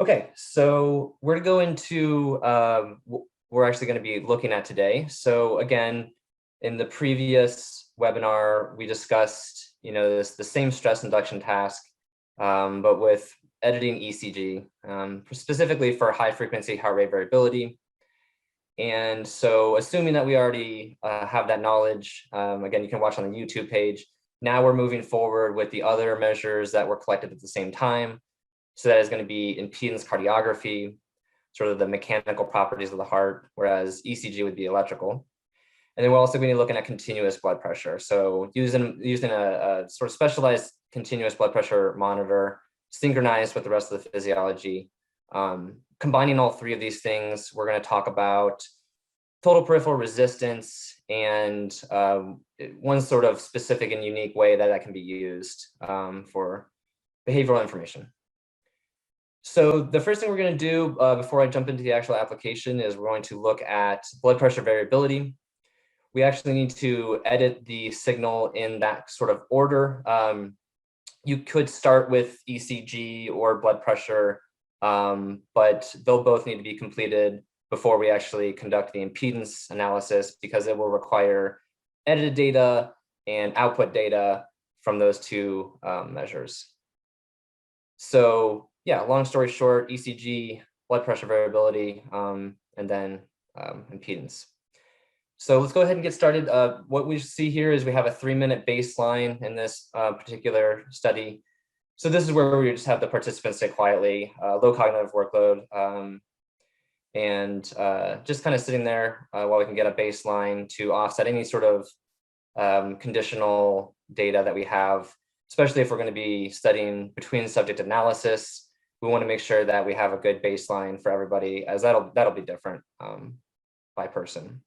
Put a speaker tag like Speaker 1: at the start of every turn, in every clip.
Speaker 1: Okay, so we're going to go into what we're actually going to be looking at today. So again, in the previous webinar, we discussed, the same stress induction task, but with editing ECG, specifically for high frequency heart rate variability. And so assuming that we already have that knowledge, again, you can watch on the YouTube page. Now we're moving forward with the other measures that were collected at the same time. So that is going to be impedance cardiography, sort of the mechanical properties of the heart, whereas ECG would be electrical. And then we're also going to be looking at continuous blood pressure. So using a sort of specialized continuous blood pressure monitor, synchronized with the rest of the physiology. Combining all three of these things, we're going to talk about total peripheral resistance and one sort of specific and unique way that can be used for behavioral information. So the first thing we're going to do before I jump into the actual application is we're going to look at blood pressure variability. We actually need to edit the signal in that sort of order. You could start with ECG or blood pressure, but they'll both need to be completed before we actually conduct the impedance analysis, because it will require edited data and output data from those two measures. So yeah, long story short, ECG, blood pressure variability, and then impedance. So let's go ahead and get started. What we see here is we have a 3-minute baseline in this particular study. So this is where we just have the participants sit quietly, low cognitive workload, and just kind of sitting there while we can get a baseline to offset any sort of conditional data that we have, especially if we're going to be studying between subject analysis. We want to make sure that we have a good baseline for everybody, as that'll be different by person.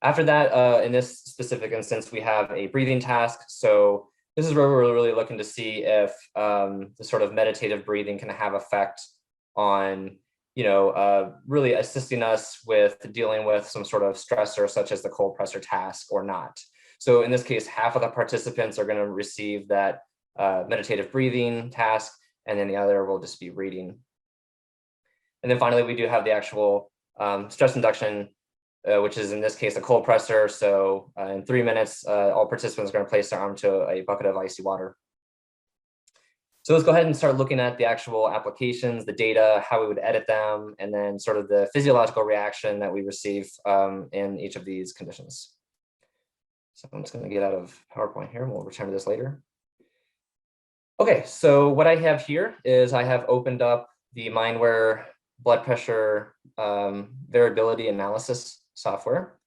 Speaker 1: After that, in this specific instance, we have a breathing task. So this is where we're really looking to see if the sort of meditative breathing can have effect on, really assisting us with dealing with some sort of stressor, such as the cold pressor task, or not. So in this case, half of the participants are going to receive that meditative breathing task, and then the other will just be reading. And then finally, we do have the actual stress induction, which is in this case a cold pressor. So in 3 minutes, all participants are going to place their arm to a bucket of icy water. So let's go ahead and start looking at the actual applications, the data, how we would edit them, and then sort of the physiological reaction that we receive in each of these conditions. So I'm just going to get out of PowerPoint here, and we'll return to this later. Okay, so what I have here is I have opened up the MindWare blood pressure variability analysis software.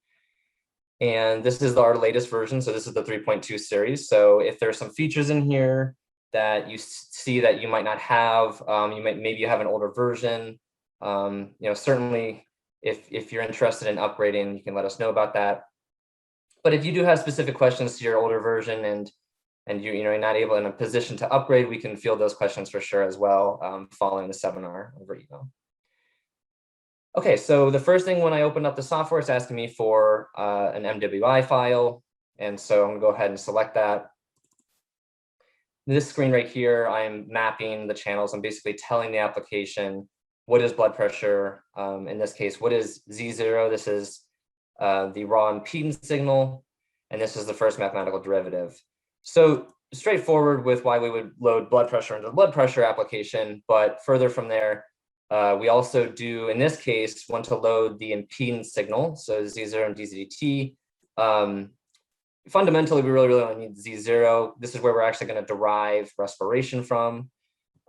Speaker 1: And this is our latest version. So this is the 3.2 series. So if there's some features in here that you see that you might not have, maybe you have an older version, certainly if you're interested in upgrading, you can let us know about that. But if you do have specific questions to your older version and you're not able in a position to upgrade, we can field those questions for sure as well following the seminar over email. Okay, so the first thing when I open up the software, it's asking me for an MWI file. And so I'm gonna go ahead and select that. This screen right here, I'm mapping the channels. I'm basically telling the application what is blood pressure. In this case, what is Z0? This is the raw impedance signal, and this is the first mathematical derivative. So straightforward with why we would load blood pressure into the blood pressure application, but further from there, we also do, in this case, want to load the impedance signal, so Z0 and DZT. Fundamentally, we really only need Z0. This is where we're actually going to derive respiration from.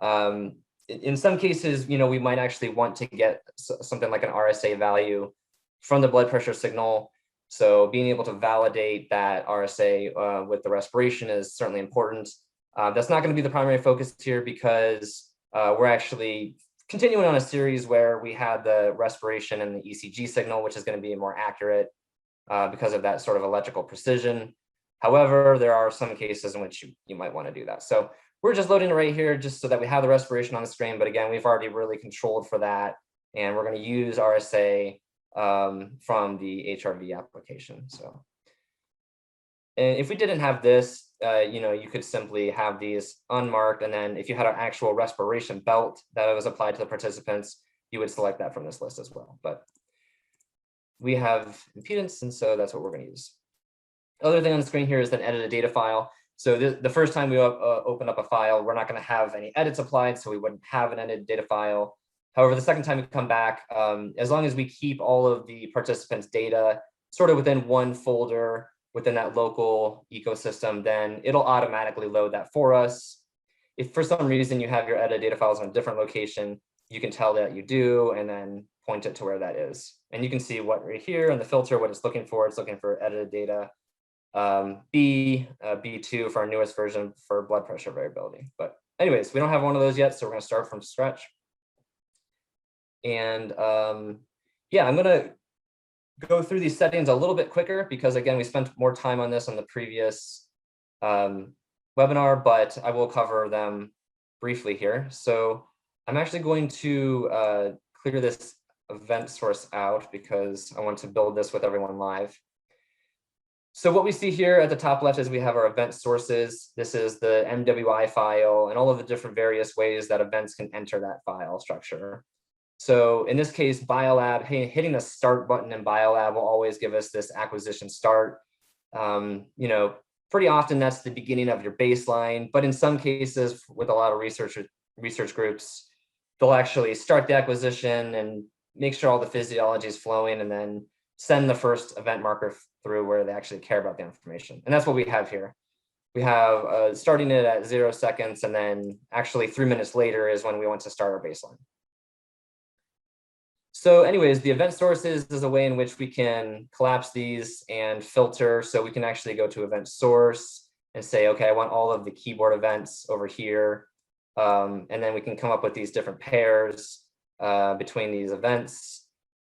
Speaker 1: In some cases, we might actually want to get something like an RSA value from the blood pressure signal. So being able to validate that RSA with the respiration is certainly important. That's not going to be the primary focus here, because we're actually continuing on a series where we had the respiration and the ECG signal, which is going to be more accurate because of that sort of electrical precision. However, there are some cases in which you might want to do that. So we're just loading it right here just so that we have the respiration on the screen. But again, we've already really controlled for that. And we're going to use RSA from the HRV application. So, and if we didn't have this, you could simply have these unmarked, and then if you had an actual respiration belt that was applied to the participants, you would select that from this list as well. But we have impedance, and so that's what we're going to use. Other thing on the screen here is an edited data file. So the first time we open up a file, we're not going to have any edits applied, so we wouldn't have an edited data file. However, the second time we come back, as long as we keep all of the participants' data sort of within one folder within that local ecosystem, then it'll automatically load that for us. If for some reason you have your edited data files on a different location, you can tell that you do, and then point it to where that is. And you can see what right here in the filter, what it's looking for. It's looking for edited data. B2 for our newest version for blood pressure variability. But anyways, we don't have one of those yet, so we're going to start from scratch. And yeah, I'm going to go through these settings a little bit quicker because, again, we spent more time on this on the previous webinar, but I will cover them briefly here. So I'm actually going to clear this event source out because I want to build this with everyone live. So what we see here at the top left is we have our event sources. This is the MWI file and all of the different various ways that events can enter that file structure. So in this case, Biolab, hitting the start button in Biolab will always give us this acquisition start. Pretty often that's the beginning of your baseline, but in some cases with a lot of research groups, they'll actually start the acquisition and make sure all the physiology is flowing and then send the first event marker through where they actually care about the information. And that's what we have here. We have starting it at 0 seconds, and then actually 3 minutes later is when we want to start our baseline. So anyways, the event sources is a way in which we can collapse these and filter. So we can actually go to event source and say, okay, I want all of the keyboard events over here. And then we can come up with these different pairs between these events.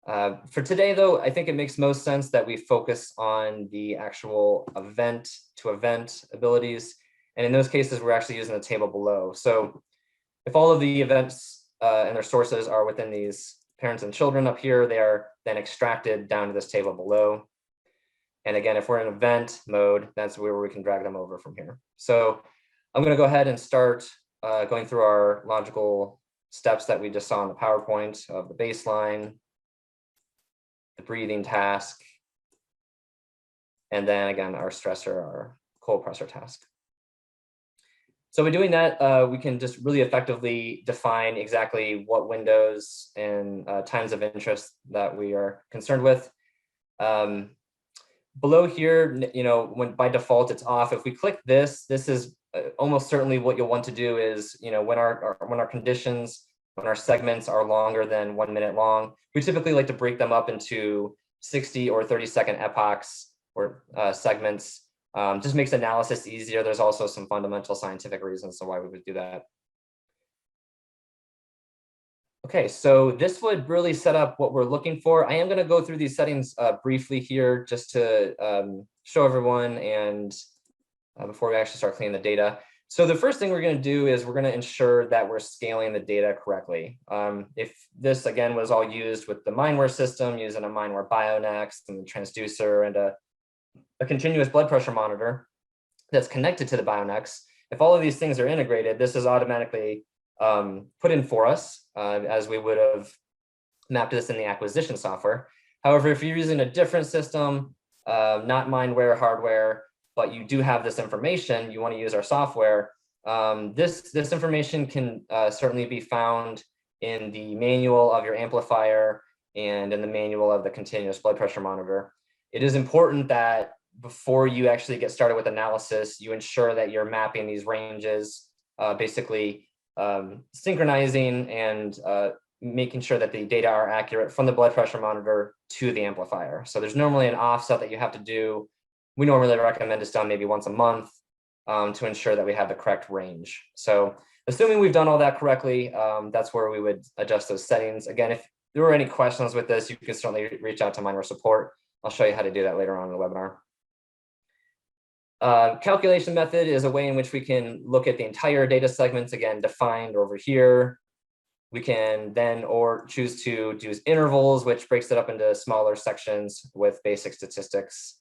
Speaker 1: For today, though, I think it makes most sense that we focus on the actual event-to-event abilities. And in those cases, we're actually using the table below. So if all of the events and their sources are within these parents and children up here, they are then extracted down to this table below. And again, if we're in event mode, that's where we can drag them over from here. So I'm going to go ahead and start going through our logical steps that we just saw in the PowerPoint of the baseline, the breathing task, and then again, our stressor, our cold pressor task. So by doing that, we can just really effectively define exactly what windows and times of interest that we are concerned with. Below here, when by default it's off. If we click this is almost certainly what you'll want to do is, when our conditions, when our segments are longer than 1 minute long, we typically like to break them up into 60 or 30-second epochs or segments. Just makes analysis easier. There's also some fundamental scientific reasons to why we would do that. Okay, so this would really set up what we're looking for. I am going to go through these settings briefly here just to show everyone and before we actually start cleaning the data. So the first thing we're going to do is we're going to ensure that we're scaling the data correctly. If this, again, was all used with the MindWare system, using a MindWare BioNext and the transducer and a continuous blood pressure monitor that's connected to the BioNext, if all of these things are integrated, this is automatically put in for us as we would have mapped this in the acquisition software. However, if you're using a different system, not MindWare hardware, but you do have this information, you want to use our software, this information can certainly be found in the manual of your amplifier and in the manual of the continuous blood pressure monitor. It is important that before you actually get started with analysis, you ensure that you're mapping these ranges, basically synchronizing and making sure that the data are accurate from the blood pressure monitor to the amplifier. So there's normally an offset that you have to do. We normally recommend it's done maybe once a month to ensure that we have the correct range. So assuming we've done all that correctly, that's where we would adjust those settings. Again, if there were any questions with this, you can certainly reach out to MindWare support. I'll show you how to do that later on in the webinar. Calculation method is a way in which we can look at the entire data segments, again, defined over here. We can then choose to use intervals, which breaks it up into smaller sections with basic statistics.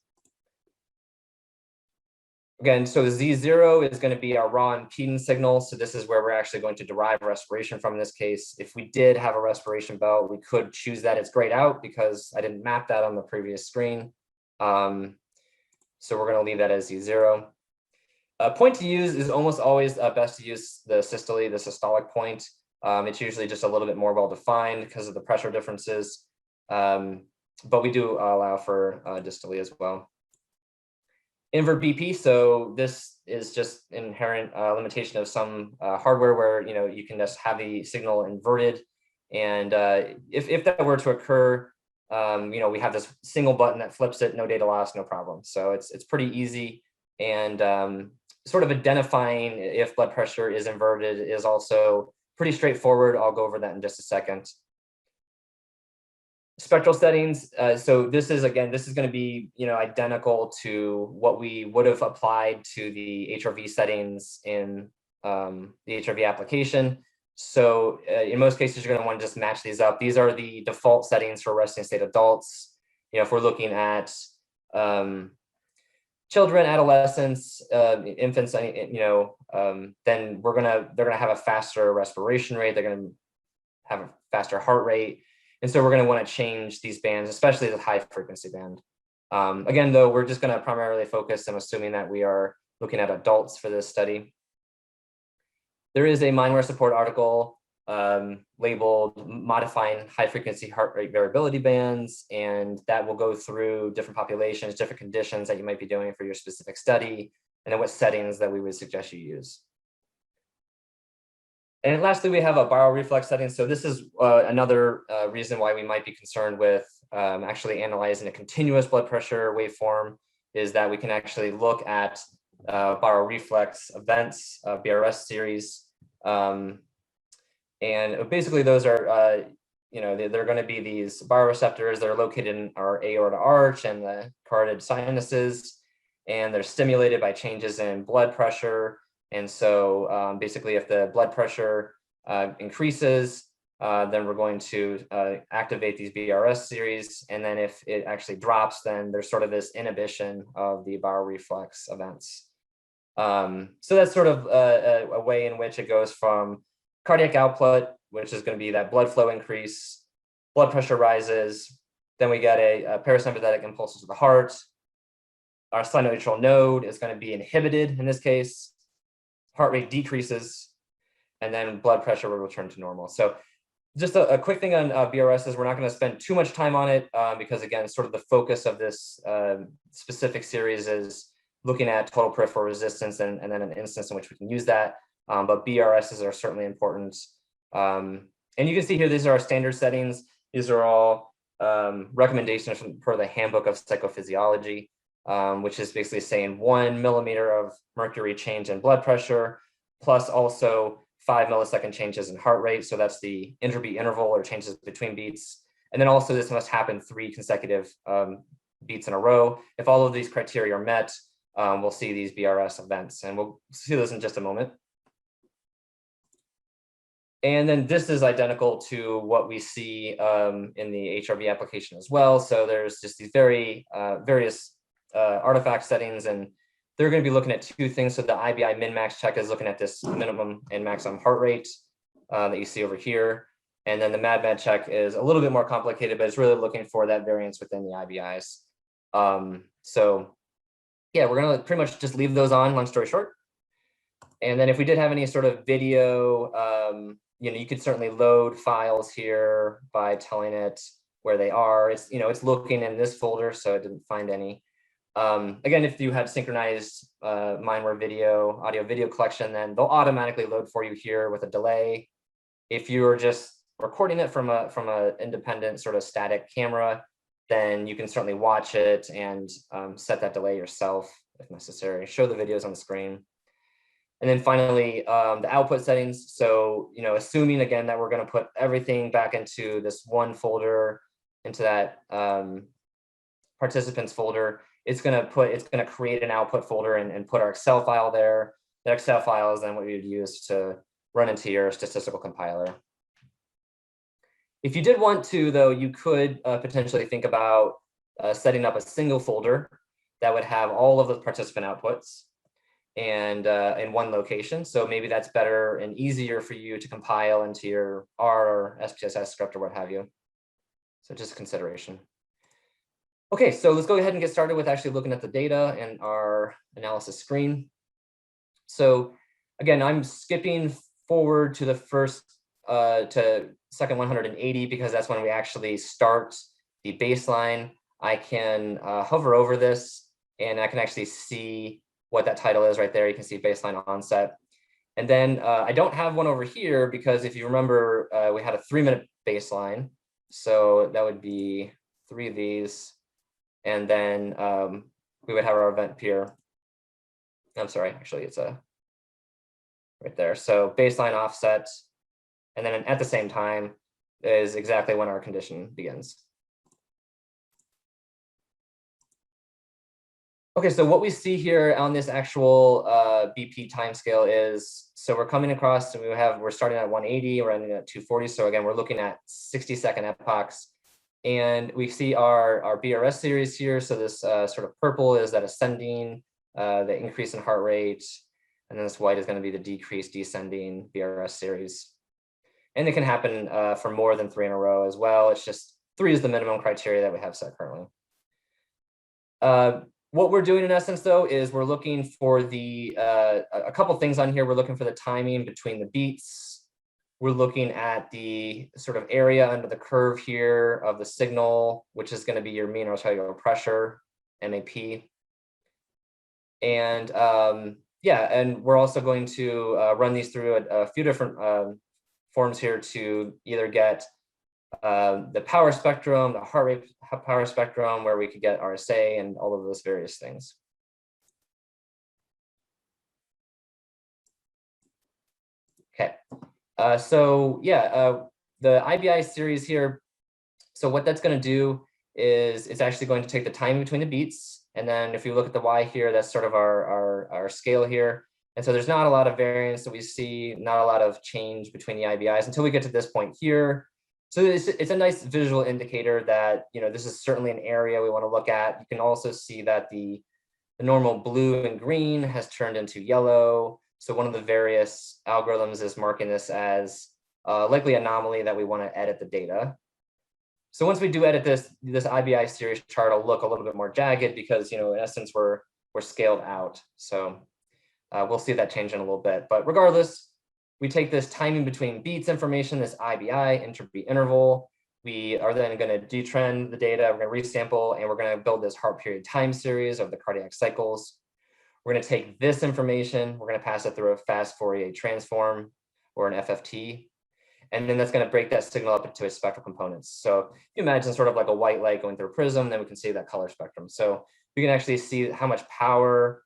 Speaker 1: Again, so Z0 is going to be our raw impedance signal. So this is where we're actually going to derive respiration from in this case. If we did have a respiration belt, we could choose that as grayed out because I didn't map that on the previous screen. So we're going to leave that as Z0. Point to use is almost always best to use the systole, the systolic point. It's usually just a little bit more well-defined because of the pressure differences. But we do allow for dystole as well. Invert BP, so this is just inherent limitation of some hardware where you can just have the signal inverted, and if that were to occur, we have this single button that flips it, no data loss, no problem. So it's pretty easy, and sort of identifying if blood pressure is inverted is also pretty straightforward. I'll go over that in just a second. Spectral settings. So this is going to be identical to what we would have applied to the HRV settings in the HRV application. So in most cases, you're going to want to just match these up. These are the default settings for resting state adults. If we're looking at children, adolescents, infants, then they're gonna have a faster respiration rate. They're gonna have a faster heart rate. And so we're going to want to change these bands, especially the high frequency band. Again, though, we're just going to primarily focus, I'm assuming that we are looking at adults for this study. There is a MindWare support article labeled Modifying High Frequency Heart Rate Variability Bands, and that will go through different populations, different conditions that you might be doing for your specific study, and then what settings that we would suggest you use. And lastly, we have a bioreflex setting. So this is another reason why we might be concerned with actually analyzing a continuous blood pressure waveform, is that we can actually look at bioreflex events, BRS series. And basically those are, they're going to be these bioreceptors that are located in our aorta arch and the carotid sinuses, and they're stimulated by changes in blood pressure. And so basically, if the blood pressure increases, then we're going to activate these BRS series. And then if it actually drops, then there's sort of this inhibition of the bioreflex events. So that's sort of a way in which it goes from cardiac output, which is going to be that blood flow increase, blood pressure rises, then we get a parasympathetic impulses to the heart. Our sinoatrial node is going to be inhibited in this case. Heart rate decreases, and then blood pressure will return to normal. So just a quick thing on BRS is we're not going to spend too much time on it because, again, sort of the focus of this specific series is looking at total peripheral resistance and then an instance in which we can use that. But BRSs are certainly important. And you can see here, these are our standard settings. These are all recommendations per the Handbook of Psychophysiology. Which is basically saying 1 millimeter of mercury change in blood pressure, plus also 5 millisecond changes in heart rate. So that's the interbeat interval, or changes between beats. And then also this must happen 3 consecutive beats in a row. If all of these criteria are met, we'll see these BRS events, and we'll see this in just a moment. And then this is identical to what we see in the HRV application as well. So there's just these various artifact settings, and they're going to be looking at 2 things. So the IBI min-max check is looking at this minimum and maximum heart rate that you see over here. And then the MAD-MAD check is a little bit more complicated, but it's really looking for that variance within the IBIs. So yeah, we're going to pretty much just leave those on, long story short. And then if we did have any sort of video, you could certainly load files here by telling it where they are. It's, it's looking in this folder, so it didn't find any. Again, if you have synchronized MindWare audio video collection, then they'll automatically load for you here with a delay. If you're just recording it from a independent sort of static camera, then you can certainly watch it and set that delay yourself if necessary. Show the videos on the screen. And then finally, the output settings. So, assuming again that we're going to put everything back into this one folder, into that participants folder, it's going to create an output folder and put our Excel file there. The Excel file is then what we would use to run into your statistical compiler. If you did want to, though, you could potentially think about setting up a single folder that would have all of the participant outputs. and in one location. So maybe that's better and easier for you to compile into your R or SPSS script or what have you. So just a consideration. Okay, so let's go ahead and get started with actually looking at the data and our analysis screen. So again, I'm skipping forward to the to second 180 because that's when we actually start the baseline. I can hover over this and I can actually see what that title is right there. You can see baseline onset. And then I don't have one over here because if you remember, we had a 3-minute baseline. So that would be 3 of these. And then we would have our event peer. I'm sorry, actually it's right there. So baseline offset. And then at the same time is exactly when our condition begins. Okay, so what we see here on this actual BP timescale is, so we're coming across and we're starting at 180, we're ending at 240. So again, we're looking at 60-second epochs. And we see our BRS series here. So this sort of purple is that ascending, the increase in heart rate. And then this white is going to be the decreased descending BRS series. And it can happen for more than 3 in a row as well. It's just 3 is the minimum criteria that we have set currently. What we're doing in essence, though, is we're looking for a couple things on here. We're looking for the timing between the beats. We're looking at the sort of area under the curve here of the signal, which is going to be your mean arterial pressure, MAP. And yeah, and we're also going to run these through a few different forms here to either get the power spectrum, the heart rate power spectrum, where we could get RSA and all of those various things. Okay, so yeah, the IBI series here. So what that's going to do is it's actually going to take the time between the beats. And then if you look at the Y here, that's sort of our scale here. And so there's not a lot of variance that we see, not a lot of change between the IBIs until we get to this point here. So it's a nice visual indicator that, you know, this is certainly an area we want to look at. You can also see that the normal blue and green has turned into yellow. So one of the various algorithms is marking this as likely anomaly that we want to edit the data. So once we do edit this IBI series chart will look a little bit more jagged because, you know, in essence, we're scaled out. So we'll see that change in a little bit. But regardless, we take this timing between beats information, this IBI, inter-beat interval. We are then going to detrend the data. We're going to resample, and we're going to build this heart period time series of the cardiac cycles. We're going to take this information. We're going to pass it through a fast Fourier transform or an FFT. And then that's going to break that signal up into its spectral components. So you imagine sort of like a white light going through a prism, then we can see that color spectrum. So we can actually see how much power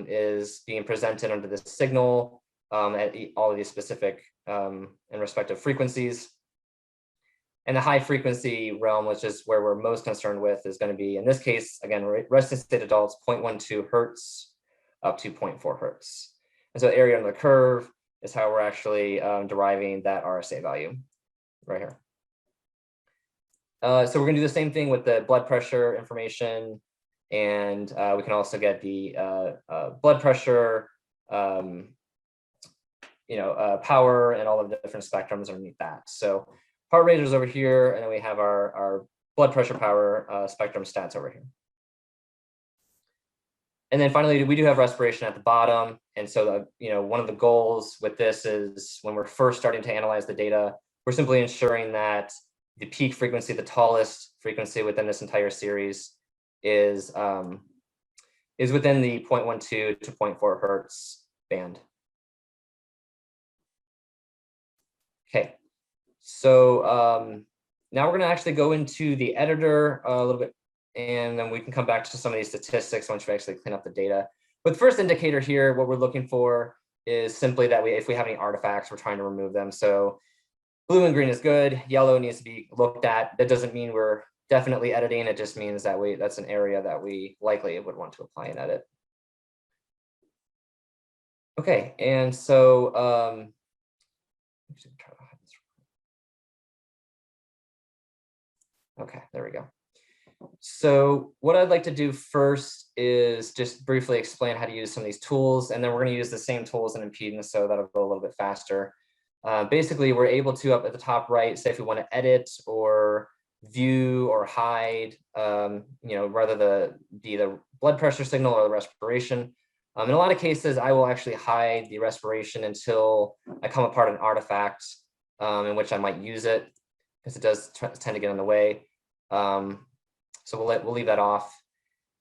Speaker 1: is being presented under this signal at all of these specific and respective frequencies. And the high frequency realm, which is where we're most concerned with, is going to be, in this case, again, resting state adults, 0.12 hertz up to 0.4 hertz. And so the area under the curve is how we're actually deriving that RSA value right here. So we're going to do the same thing with the blood pressure information. And we can also get the blood pressure, power and all of the different spectrums underneath that. So heart rate is over here, and then we have our blood pressure power spectrum stats over here. And then finally, we do have respiration at the bottom. And so, one of the goals with this is when we're first starting to analyze the data, we're simply ensuring that the peak frequency, the tallest frequency within this entire series is within the 0.12 to 0.4 hertz band. Okay, so now we're going to actually go into the editor a little bit, and then we can come back to some of these statistics once we actually clean up the data. But the first indicator here, what we're looking for is simply that if we have any artifacts, we're trying to remove them. So blue and green is good. Yellow needs to be looked at. That doesn't mean we're definitely editing. It just means that that's an area that we likely would want to apply and edit. Okay, and so okay, there we go. So what I'd like to do first is just briefly explain how to use some of these tools, and then we're going to use the same tools in impedance, so that'll go a little bit faster. Basically, we're able to, up at the top right, say if we want to edit or view or hide, rather be the blood pressure signal or the respiration. In a lot of cases, I will actually hide the respiration until I come apart an artifact in which I might use it, because it does tend to get in the way. So we'll leave that off.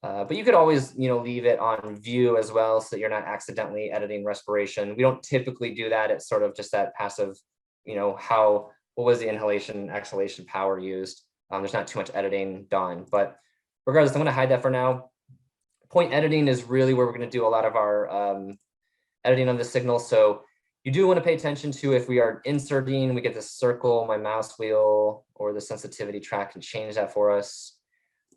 Speaker 1: But you could always, leave it on view as well, so that you're not accidentally editing respiration. We don't typically do that. It's sort of just that passive, what was the inhalation, exhalation power used. There's not too much editing done, but regardless, I'm going to hide that for now. Point editing is really where we're going to do a lot of our editing on the signal. So you do want to pay attention to, if we are inserting, we get this circle, my mouse wheel or the sensitivity track can change that for us.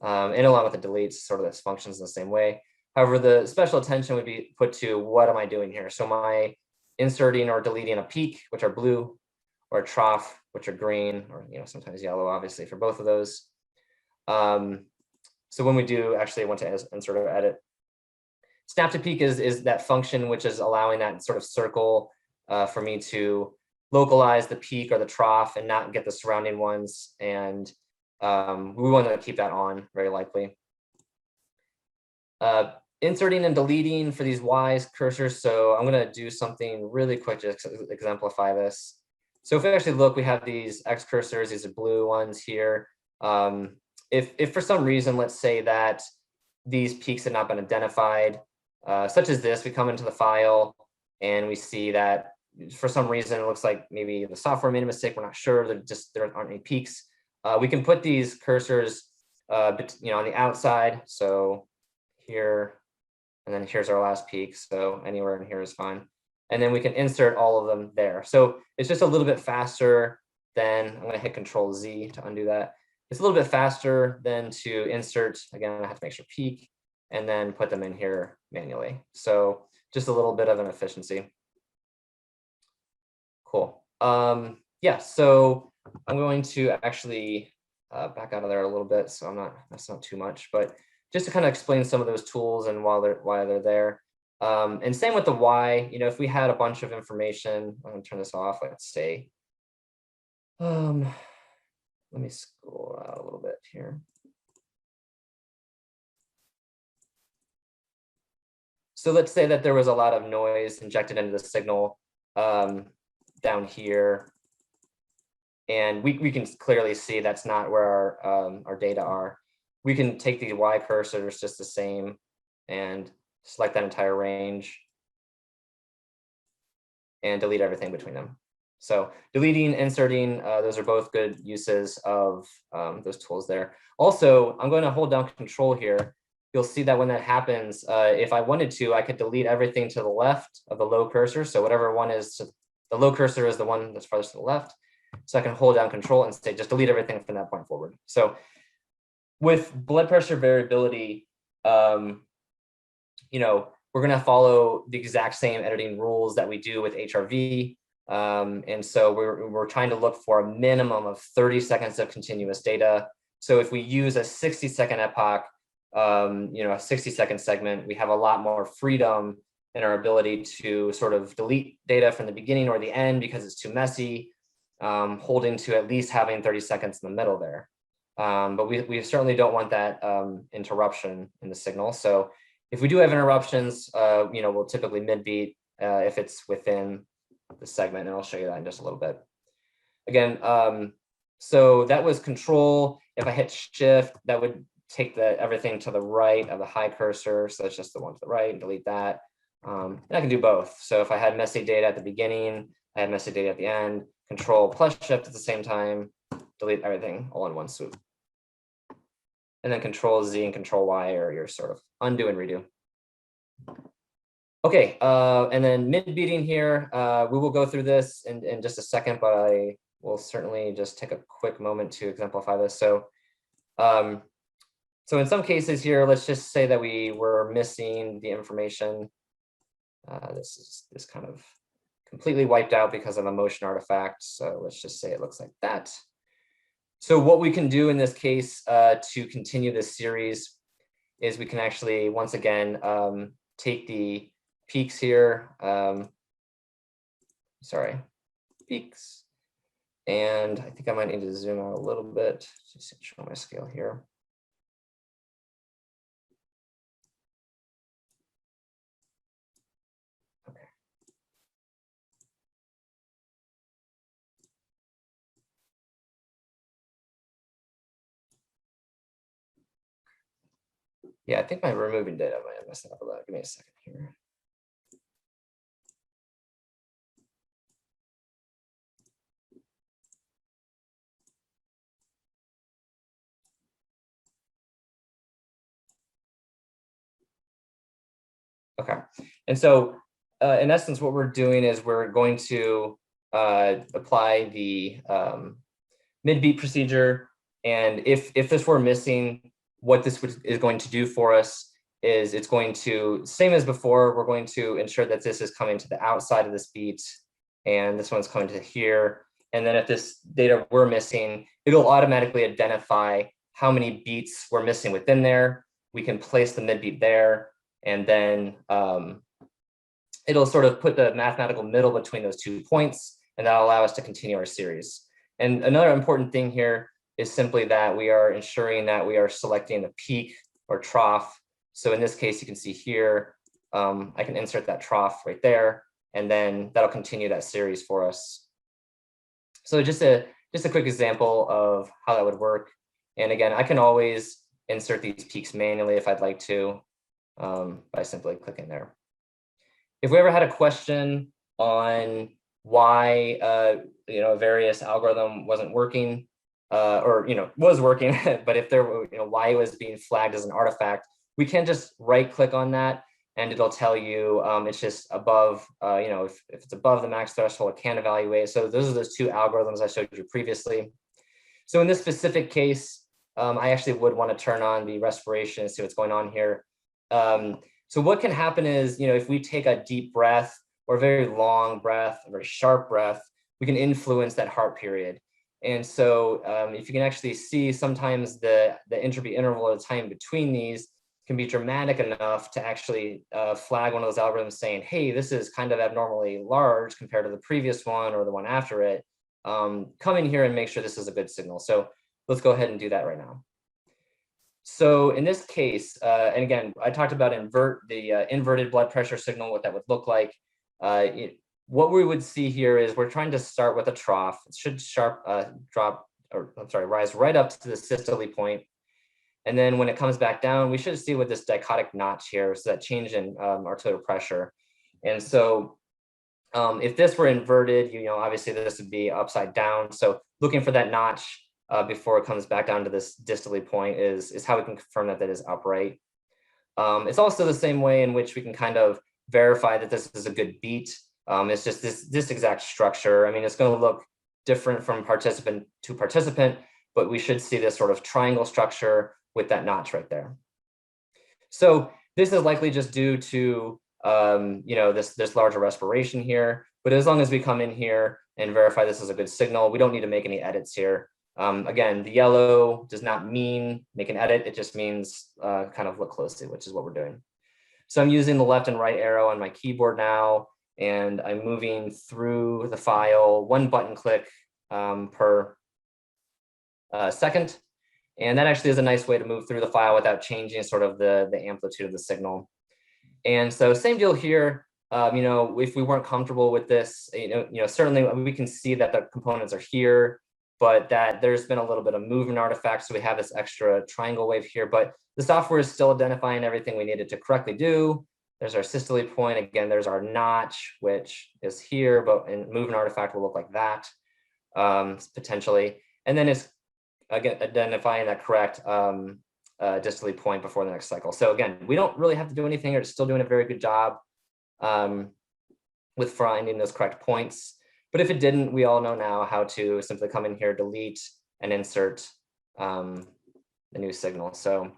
Speaker 1: And along with the deletes, sort of this functions in the same way. However, the special attention would be put to, what am I doing here? So am I inserting or deleting a peak, which are blue, or a trough, which are green, or sometimes yellow, obviously, for both of those. So when we do actually want to insert or edit, snap to peak is that function which is allowing that sort of circle for me to localize the peak or the trough and not get the surrounding ones. And we want to keep that on, very likely. Inserting and deleting for these Y's cursors. So I'm going to do something really quick to exemplify this. So if we actually look, we have these X cursors, these are blue ones here. If for some reason, let's say that these peaks had not been identified, such as this, we come into the file and we see that for some reason, it looks like maybe the software made a mistake. We're not sure. There aren't any peaks. We can put these cursors, on the outside. So here, and then here's our last peak. So anywhere in here is fine. And then we can insert all of them there. So it's just a little bit faster than, I'm going to hit Control Z to undo that. It's a little bit faster than to insert. Again, I have to make sure peak and then put them in here manually. So just a little bit of an efficiency. Cool. Yeah, so I'm going to actually back out of there a little bit, so that's not too much, but just to kind of explain some of those tools and why they're there. And same with the why. If we had a bunch of information, I'm going to turn this off. Let's say, let me scroll out a little bit here. So let's say that there was a lot of noise injected into the signal down here. And we can clearly see that's not where our data are. We can take the Y cursors just the same and select that entire range and delete everything between them. So deleting, inserting, those are both good uses of those tools there. Also, I'm going to hold down Control here. You'll see that when that happens, if I wanted to, I could delete everything to the left of the low cursor. So whatever one is, the low cursor is the one that's farthest to the left. So I can hold down Control and say, just delete everything from that point forward. So with blood pressure variability, we're going to follow the exact same editing rules that we do with HRV. And so we're trying to look for a minimum of 30 seconds of continuous data. So if we use a 60-second epoch, a 60-second segment, we have a lot more freedom in our ability to sort of delete data from the beginning or the end because it's too messy, holding to at least having 30 seconds in the middle there. But we certainly don't want that interruption in the signal. So if we do have interruptions, we'll typically mid-beat if it's within the segment, and I'll show you that in just a little bit. Again, so that was Control. If I hit Shift, that would take everything to the right of the high cursor. So that's just the one to the right, and delete that. And I can do both. So if I had messy data at the beginning, I had messy data at the end, Control plus Shift at the same time, delete everything all in one swoop. And then Control Z and Control Y are your sort of undo and redo. Okay, and then mid-beating here, we will go through this in just a second, but I will certainly just take a quick moment to exemplify this. So, so in some cases here, let's just say that we were missing the information. This is kind of completely wiped out because of a motion artifact. So let's just say it looks like that. So what we can do in this case to continue this series is we can actually, once again, take the peaks here, peaks, and I think I might need to zoom out a little bit, just to show my scale here. Okay. Yeah, I think my removing data might have messed up a lot. Give me a second here. Okay, and so in essence, what we're doing is we're going to apply the mid-beat procedure, and if this were missing, what this is going to do for us is it's going to, same as before, we're going to ensure that this is coming to the outside of this beat, and this one's coming to here. And then if this data were missing, it'll automatically identify how many beats we're missing within there. We can place the mid-beat there, and then it'll sort of put the mathematical middle between those 2 points, and that'll allow us to continue our series. And another important thing here is simply that we are ensuring that we are selecting the peak or trough. So in this case, you can see here, I can insert that trough right there, and then that'll continue that series for us. So just a quick example of how that would work. And again, I can always insert these peaks manually if I'd like to, by simply clicking there. If we ever had a question on why a various algorithm wasn't working, or was working, but if there were, why it was being flagged as an artifact, we can just right click on that, and it'll tell you it's just above, if it's above the max threshold, it can evaluate. So those are those 2 algorithms I showed you previously. So in this specific case, I actually would want to turn on the respiration and see what's going on here. So what can happen is, if we take a deep breath or a very long breath, a very sharp breath, we can influence that heart period. And so if you can actually see, sometimes the entropy interval or the time between these can be dramatic enough to actually flag one of those algorithms saying, hey, this is kind of abnormally large compared to the previous one or the one after it. Come in here and make sure this is a good signal. So let's go ahead and do that right now. So in this case, and again, I talked about inverted blood pressure signal, what that would look like. What we would see here is we're trying to start with a trough. It should rise right up to the systole point. And then when it comes back down, we should see with this dichotic notch here, so that change in arterial pressure. And so if this were inverted, obviously this would be upside down. So looking for that notch before it comes back down to this distally point is how we can confirm that that is upright. It's also the same way in which we can kind of verify that this is a good beat. It's just this exact structure. I mean, it's going to look different from participant to participant, but we should see this sort of triangle structure with that notch right there. So this is likely just due to this larger respiration here. But as long as we come in here and verify this is a good signal, we don't need to make any edits here. Again, the yellow does not mean make an edit. It just means kind of look closely, which is what we're doing. So I'm using the left and right arrow on my keyboard now, and I'm moving through the file, 1 button click per second. And that actually is a nice way to move through the file without changing sort of the amplitude of the signal. And so same deal here. If we weren't comfortable with this, certainly we can see that the components are here, but that there's been a little bit of movement artifacts. So we have this extra triangle wave here, but the software is still identifying everything we needed to correctly do. There's our systole point. Again, there's our notch, which is here, but a movement artifact will look like that, potentially. And then it's, again, identifying that correct distally point before the next cycle. So again, we don't really have to do anything. We're still doing a very good job with finding those correct points. But if it didn't, we all know now how to simply come in here, delete, and insert the new signal. So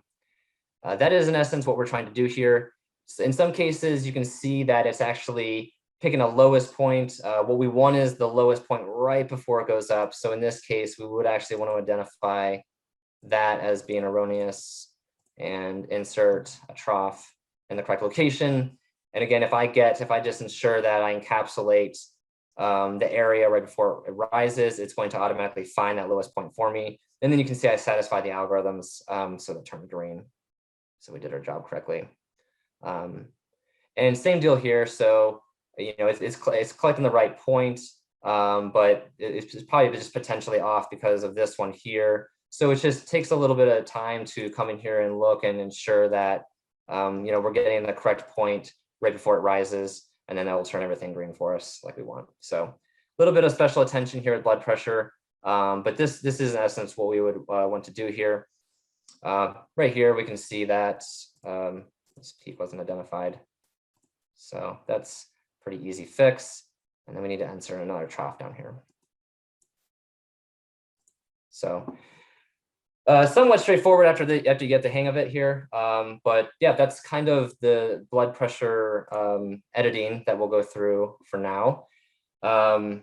Speaker 1: that is in essence what we're trying to do here. So in some cases, you can see that it's actually picking a lowest point. What we want is the lowest point right before it goes up. So in this case, we would actually want to identify that as being erroneous and insert a trough in the correct location. And again, if I just ensure that I encapsulate the area right before it rises, it's going to automatically find that lowest point for me. And then you can see I satisfy the algorithms, so that turned green. So we did our job correctly. And same deal here. So, you know, it's collecting the right point, but it's probably just potentially off because of this one here. So it just takes a little bit of time to come in here and look and ensure that, you know, we're getting the correct point right before it rises, and then that will turn everything green for us like we want. So a little bit of special attention here with blood pressure, but this is in essence what we would want to do here. Right here, we can see that this peak wasn't identified. So that's pretty easy fix. And then we need to insert another trough down here. So somewhat straightforward after you get the hang of it here. But yeah, that's kind of the blood pressure editing that we'll go through for now. And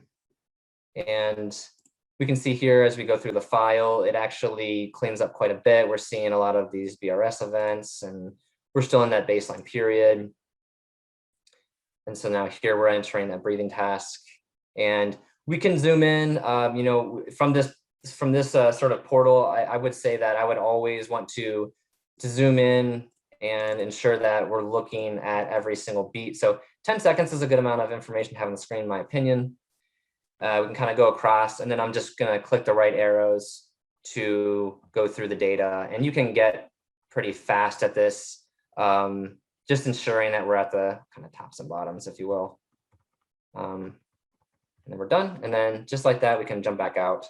Speaker 1: we can see here as we go through the file, it actually cleans up quite a bit. We're seeing a lot of these BRS events, and we're still in that baseline period. And so now here we're entering that breathing task, and we can zoom in. You know, from this sort of portal, I would say that I would always want to zoom in and ensure that we're looking at every single beat. So 10 seconds is a good amount of information to have on the screen, in my opinion. We can kind of go across, and then I'm just going to click the right arrows to go through the data, and you can get pretty fast at this. Just ensuring that we're at the kind of tops and bottoms, if you will. And then we're done. And then just like that, we can jump back out.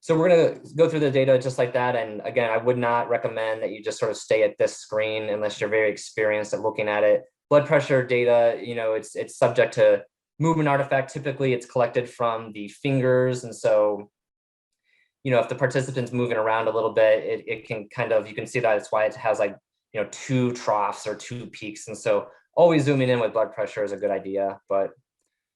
Speaker 1: So we're going to go through the data just like that. And again, I would not recommend that you just sort of stay at this screen unless you're very experienced at looking at it. Blood pressure data, you know, it's subject to movement artifact. Typically, it's collected from the fingers. And so, you know, if the participant's moving around a little bit, it can kind of, you can see that it's why it has like, you know, 2 troughs or 2 peaks. And so always zooming in with blood pressure is a good idea. But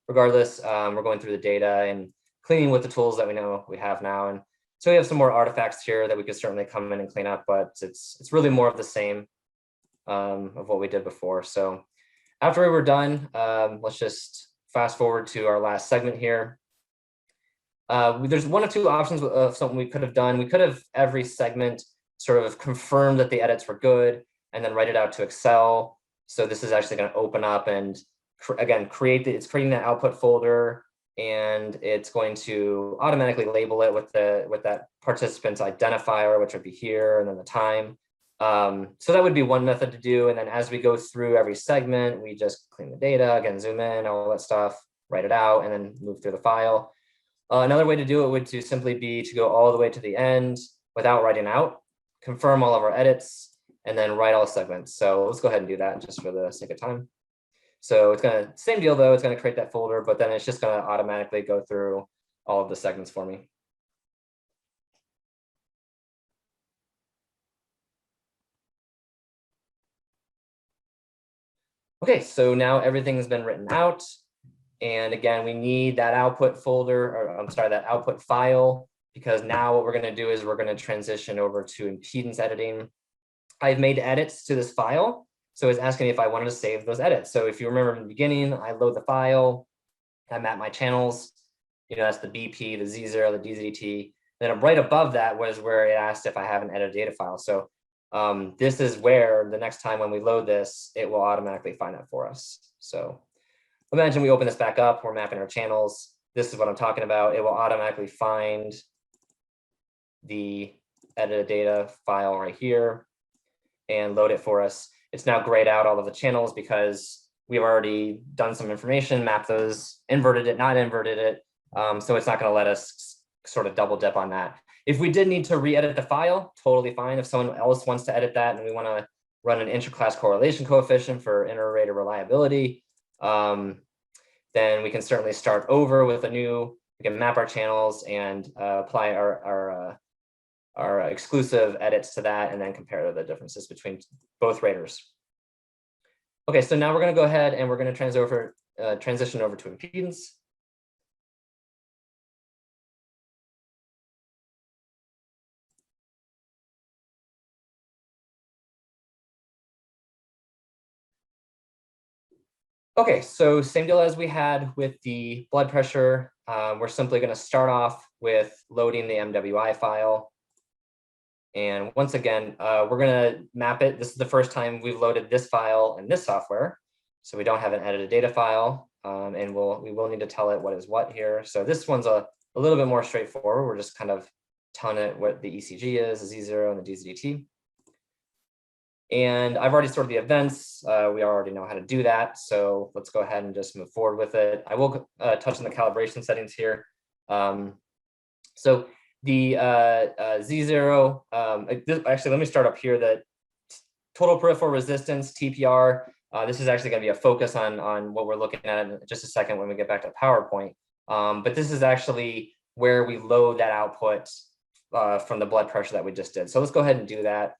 Speaker 1: regardless, we're going through the data and cleaning with the tools that we know we have now. And so we have some more artifacts here that we could certainly come in and clean up, but it's really more of the same of what we did before. So after we were done, let's just fast forward to our last segment here. There's 1 or 2 options of something we could have done. We could have every segment sort of confirm that the edits were good and then write it out to Excel. So this is actually going to open up and again, it's creating that output folder, and it's going to automatically label it with that participant's identifier, which would be here, and then the time. So that would be one method to do. And then as we go through every segment, we just clean the data, again, zoom in, all that stuff, write it out, and then move through the file. Another way to do it would to simply be to go all the way to the end without writing out, confirm all of our edits, and then write all segments. So let's go ahead and do that just for the sake of time. So it's going to, same deal though, it's going to create that folder, but then it's just going to automatically go through all of the segments for me. Okay, so now everything's been written out. And again, we need that output folder, or I'm sorry, that output file, because now what we're going to do is we're going to transition over to impedance editing. I've made edits to this file, so it's asking me if I wanted to save those edits. So if you remember in the beginning, I load the file, I map my channels, you know, that's the BP, the Z0, the DZT. Then right above that was where it asked if I have an edit data file. So this is where the next time when we load this, it will automatically find that for us. So imagine we open this back up, we're mapping our channels. This is what I'm talking about. It will automatically find the edit data file right here and load it for us. It's now grayed out all of the channels because we've already done some information, mapped those, inverted it, not inverted it. So it's not going to let us sort of double dip on that. If we did need to re-edit the file, totally fine. If someone else wants to edit that and we want to run an interclass correlation coefficient for inter-rater reliability, then we can certainly start over with we can map our channels and apply our exclusive edits to that, and then compare the differences between both raters. Okay, so now we're going to go ahead and we're going to transition over to impedance. Okay, so same deal as we had with the blood pressure. We're simply going to start off with loading the MWI file. And once again, we're going to map it. This is the first time we've loaded this file in this software. So we don't have an edited data file, and we will need to tell it what is what here. So this one's a little bit more straightforward. We're just kind of telling it what the ECG is, the Z0 and the DZDT. And I've already sorted the events. We already know how to do that. So let's go ahead and just move forward with it. I will touch on the calibration settings here. So the Z0, actually, let me start up here. The total peripheral resistance, TPR, this is actually going to be a focus on what we're looking at in just a second when we get back to PowerPoint. But this is actually where we load that output from the blood pressure that we just did. So let's go ahead and do that.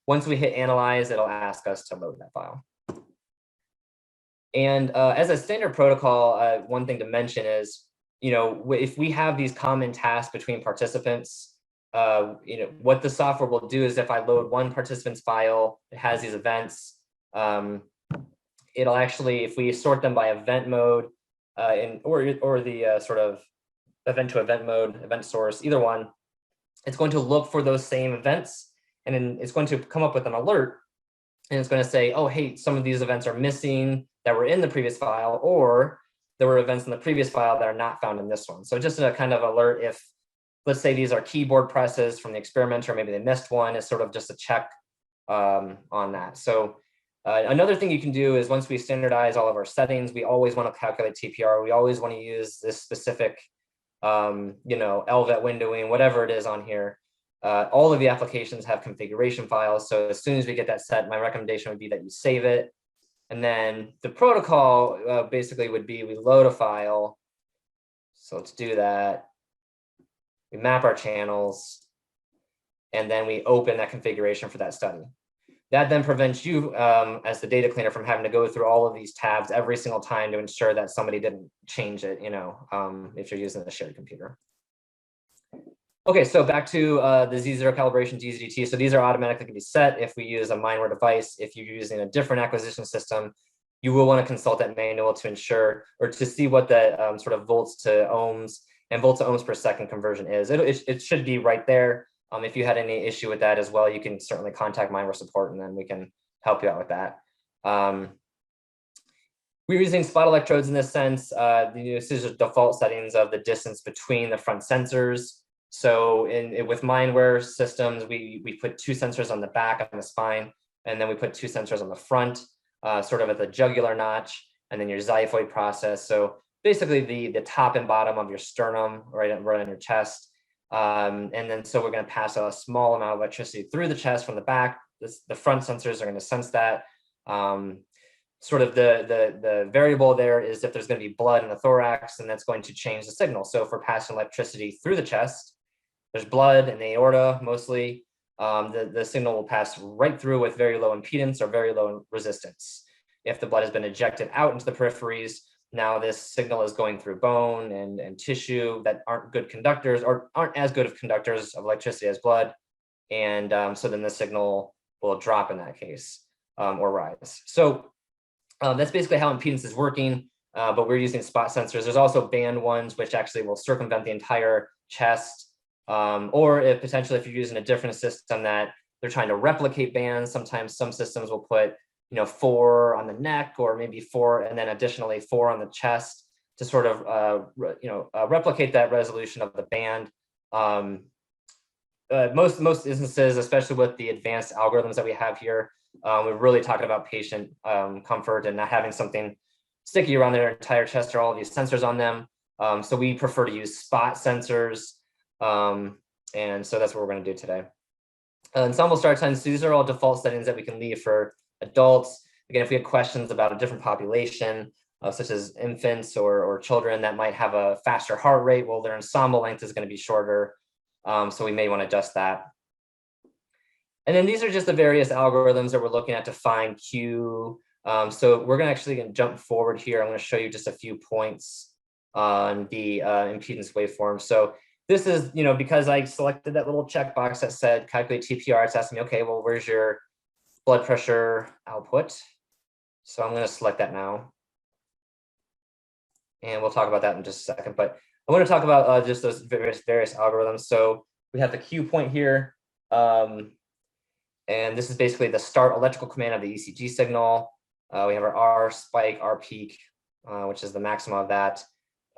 Speaker 1: Once we hit analyze, it'll ask us to load that file. And as a standard protocol, one thing to mention is, if we have these common tasks between participants, what the software will do is if I load one participant's file, it has these events, it'll actually, if we sort them by event mode, or the sort of event to event mode, event source, either one, it's going to look for those same events. And then it's going to come up with an alert, and it's going to say, oh, hey, some of these events are missing that were in the previous file, or there were events in the previous file that are not found in this one. So just a kind of alert if, let's say these are keyboard presses from the experimenter, maybe they missed one, it's sort of just a check on that. So another thing you can do is once we standardize all of our settings, we always want to calculate TPR. We always want to use this specific, LVET windowing, whatever it is on here. All of the applications have configuration files. So as soon as we get that set, my recommendation would be that you save it. And then the protocol basically would be we load a file. So let's do that. We map our channels, and then we open that configuration for that study. That then prevents you as the data cleaner from having to go through all of these tabs every single time to ensure that somebody didn't change it, if you're using a shared computer. Okay, so back to the Z0 calibration DZDT. So these are automatically going to be set if we use a MindWare device. If you're using a different acquisition system, you will want to consult that manual to ensure or to see what the sort of volts to ohms and volts to ohms per second conversion is. It should be right there. If you had any issue with that as well, you can certainly contact MindWare support, and then we can help you out with that. We're using spot electrodes in this sense. This is the default settings of the distance between the front sensors. So with MindWare systems, we put two sensors on the back on the spine, and then we put two sensors on the front, sort of at the jugular notch, and then your xiphoid process. So basically the top and bottom of your sternum, right on your chest. And then so we're going to pass a small amount of electricity through the chest from the back. The front sensors are going to sense that. Sort of the variable there is if there's going to be blood in the thorax, and that's going to change the signal. So if we're passing electricity through the chest, there's blood in the aorta mostly, the signal will pass right through with very low impedance or very low resistance. If the blood has been ejected out into the peripheries, now this signal is going through bone and tissue that aren't good conductors or aren't as good of conductors of electricity as blood. And so then the signal will drop in that case or rise. So that's basically how impedance is working, but we're using spot sensors. There's also band ones, which actually will circumvent the entire chest. Or potentially if you're using a different system that they're trying to replicate bands, sometimes some systems will put 4 on the neck, or maybe 4 and then additionally 4 on the chest to sort of replicate that resolution of the band. Most instances, especially with the advanced algorithms that we have here, we're really talking about patient comfort and not having something sticky around their entire chest or all of these sensors on them. So we prefer to use spot sensors. And so that's what we're going to do today. Ensemble start times, so these are all default settings that we can leave for adults. Again, if we have questions about a different population, such as infants or children that might have a faster heart rate, well, their ensemble length is going to be shorter. So we may want to adjust that. And then these are just the various algorithms that we're looking at to find Q. So we're actually going to jump forward here. I'm going to show you just a few points on the impedance waveform. So this is, because I selected that little checkbox that said calculate TPR, it's asking me, okay, well, where's your blood pressure output? So I'm going to select that now. And we'll talk about that in just a second. But I want to talk about just those various algorithms. So we have the Q point here. And this is basically the start electrical command of the ECG signal. We have our R spike, R peak, which is the maximum of that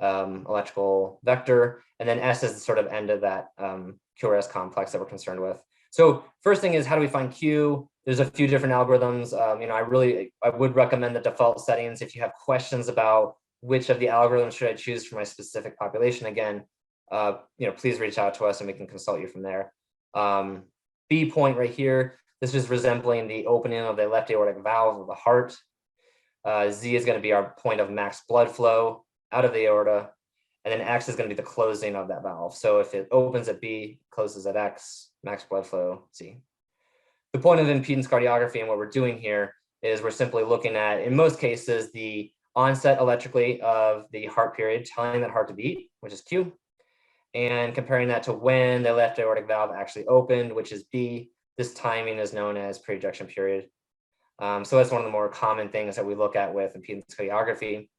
Speaker 1: electrical vector. And then S is the sort of end of that QRS complex that we're concerned with. So first thing is, how do we find Q? There's a few different algorithms. I would recommend the default settings. If you have questions about which of the algorithms should I choose for my specific population, again, please reach out to us and we can consult you from there. B point right here, this is resembling the opening of the left aortic valve of the heart. Z is going to be our point of max blood flow out of the aorta. And then X is going to be the closing of that valve. So if it opens at B, closes at X, max blood flow, Z. The point of impedance cardiography and what we're doing here is we're simply looking at, in most cases, the onset electrically of the heart period, telling that heart to beat, which is Q, and comparing that to when the left aortic valve actually opened, which is B. This timing is known as pre-ejection period. So that's one of the more common things that we look at with impedance cardiography.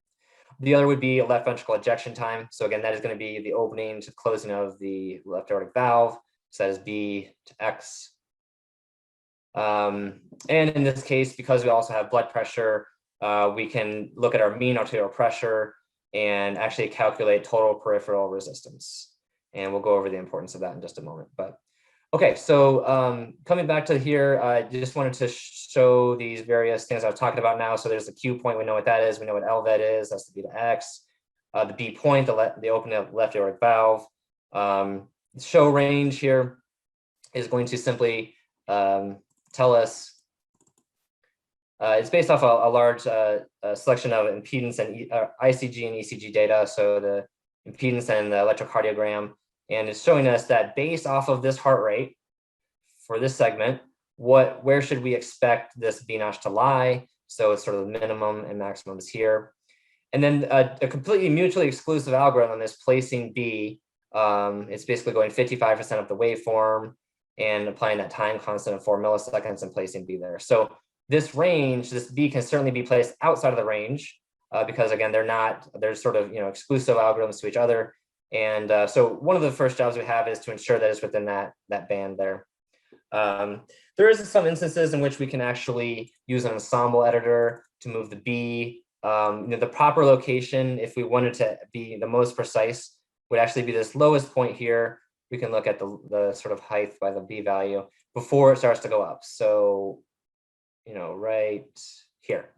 Speaker 1: The other would be a left ventricle ejection time. So again, that is going to be the opening to closing of the left aortic valve. So that is B to X. And in this case, because we also have blood pressure, we can look at our mean arterial pressure and actually calculate total peripheral resistance. And we'll go over the importance of that in just a moment. But okay, so coming back to here, I just wanted to show these various things I was talking about now. So there's the Q point, we know what that is. We know what LVET is, that's the B to X. The B point, the opening of left aortic valve. Show range here is going to simply tell us, it's based off a large selection of impedance and ICG and ECG data. So the impedance and the electrocardiogram. And it's showing us that based off of this heart rate for this segment, where should we expect this B notch to lie? So it's sort of the minimum and maximum is here. And then a completely mutually exclusive algorithm is placing B. It's basically going 55% of the waveform and applying that time constant of 4 milliseconds and placing B there. So this range, this B can certainly be placed outside of the range because again, they're sort of exclusive algorithms to each other. And so one of the first jobs we have is to ensure that it's within that band there. There is some instances in which we can actually use an ensemble editor to move the B. The proper location, if we wanted to be the most precise, would actually be this lowest point here. We can look at the sort of height by the B value before it starts to go up. So, right here.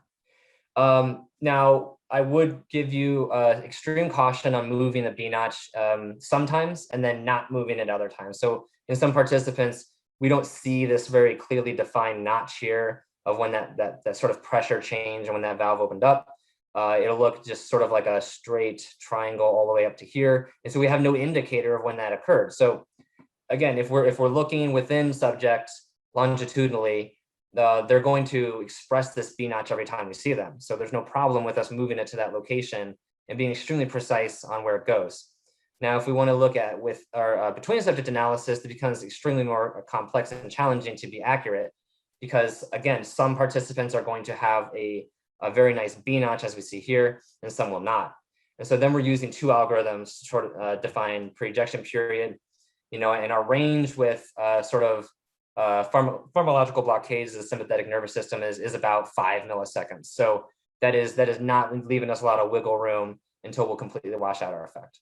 Speaker 1: Now, I would give you extreme caution on moving the B notch sometimes and then not moving it other times. So in some participants, we don't see this very clearly defined notch here of when that sort of pressure change and when that valve opened up. It'll look just sort of like a straight triangle all the way up to here. And so we have no indicator of when that occurred. So again, if we're looking within subjects longitudinally, they're going to express this B notch every time we see them. So there's no problem with us moving it to that location and being extremely precise on where it goes. Now, if we want to look at with our between subject analysis, it becomes extremely more complex and challenging to be accurate because, again, some participants are going to have a very nice B notch, as we see here, and some will not. And so then we're using two algorithms to sort of define pre-ejection period, and our range with sort of pharmacological blockades of the sympathetic nervous system is about 5 milliseconds. So that is not leaving us a lot of wiggle room until we'll completely wash out our effect.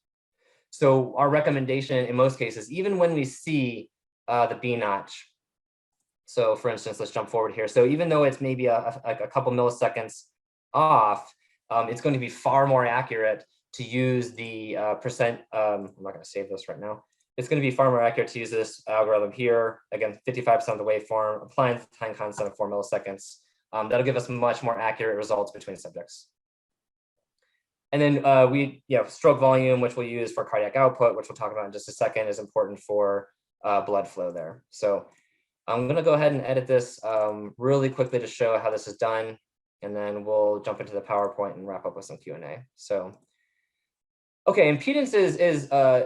Speaker 1: So our recommendation in most cases, even when we see the B notch, so for instance, let's jump forward here. So even though it's maybe a couple milliseconds off, it's going to be far more accurate to use the percent. I'm not going to save this right now. It's going to be far more accurate to use this algorithm here. Again, 55% of the waveform, applying the time constant of 4 milliseconds. That'll give us much more accurate results between subjects. And then stroke volume, which we'll use for cardiac output, which we'll talk about in just a second, is important for blood flow there. So I'm going to go ahead and edit this really quickly to show how this is done, and then we'll jump into the PowerPoint and wrap up with some Q&A. So, okay, impedance is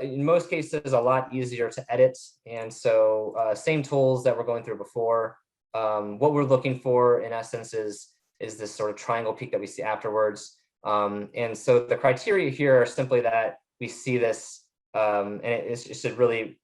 Speaker 1: in most cases a lot easier to edit, and so same tools that we're going through before. What we're looking for, in essence, is this sort of triangle peak that we see afterwards. And so the criteria here are simply that we see this, and it should really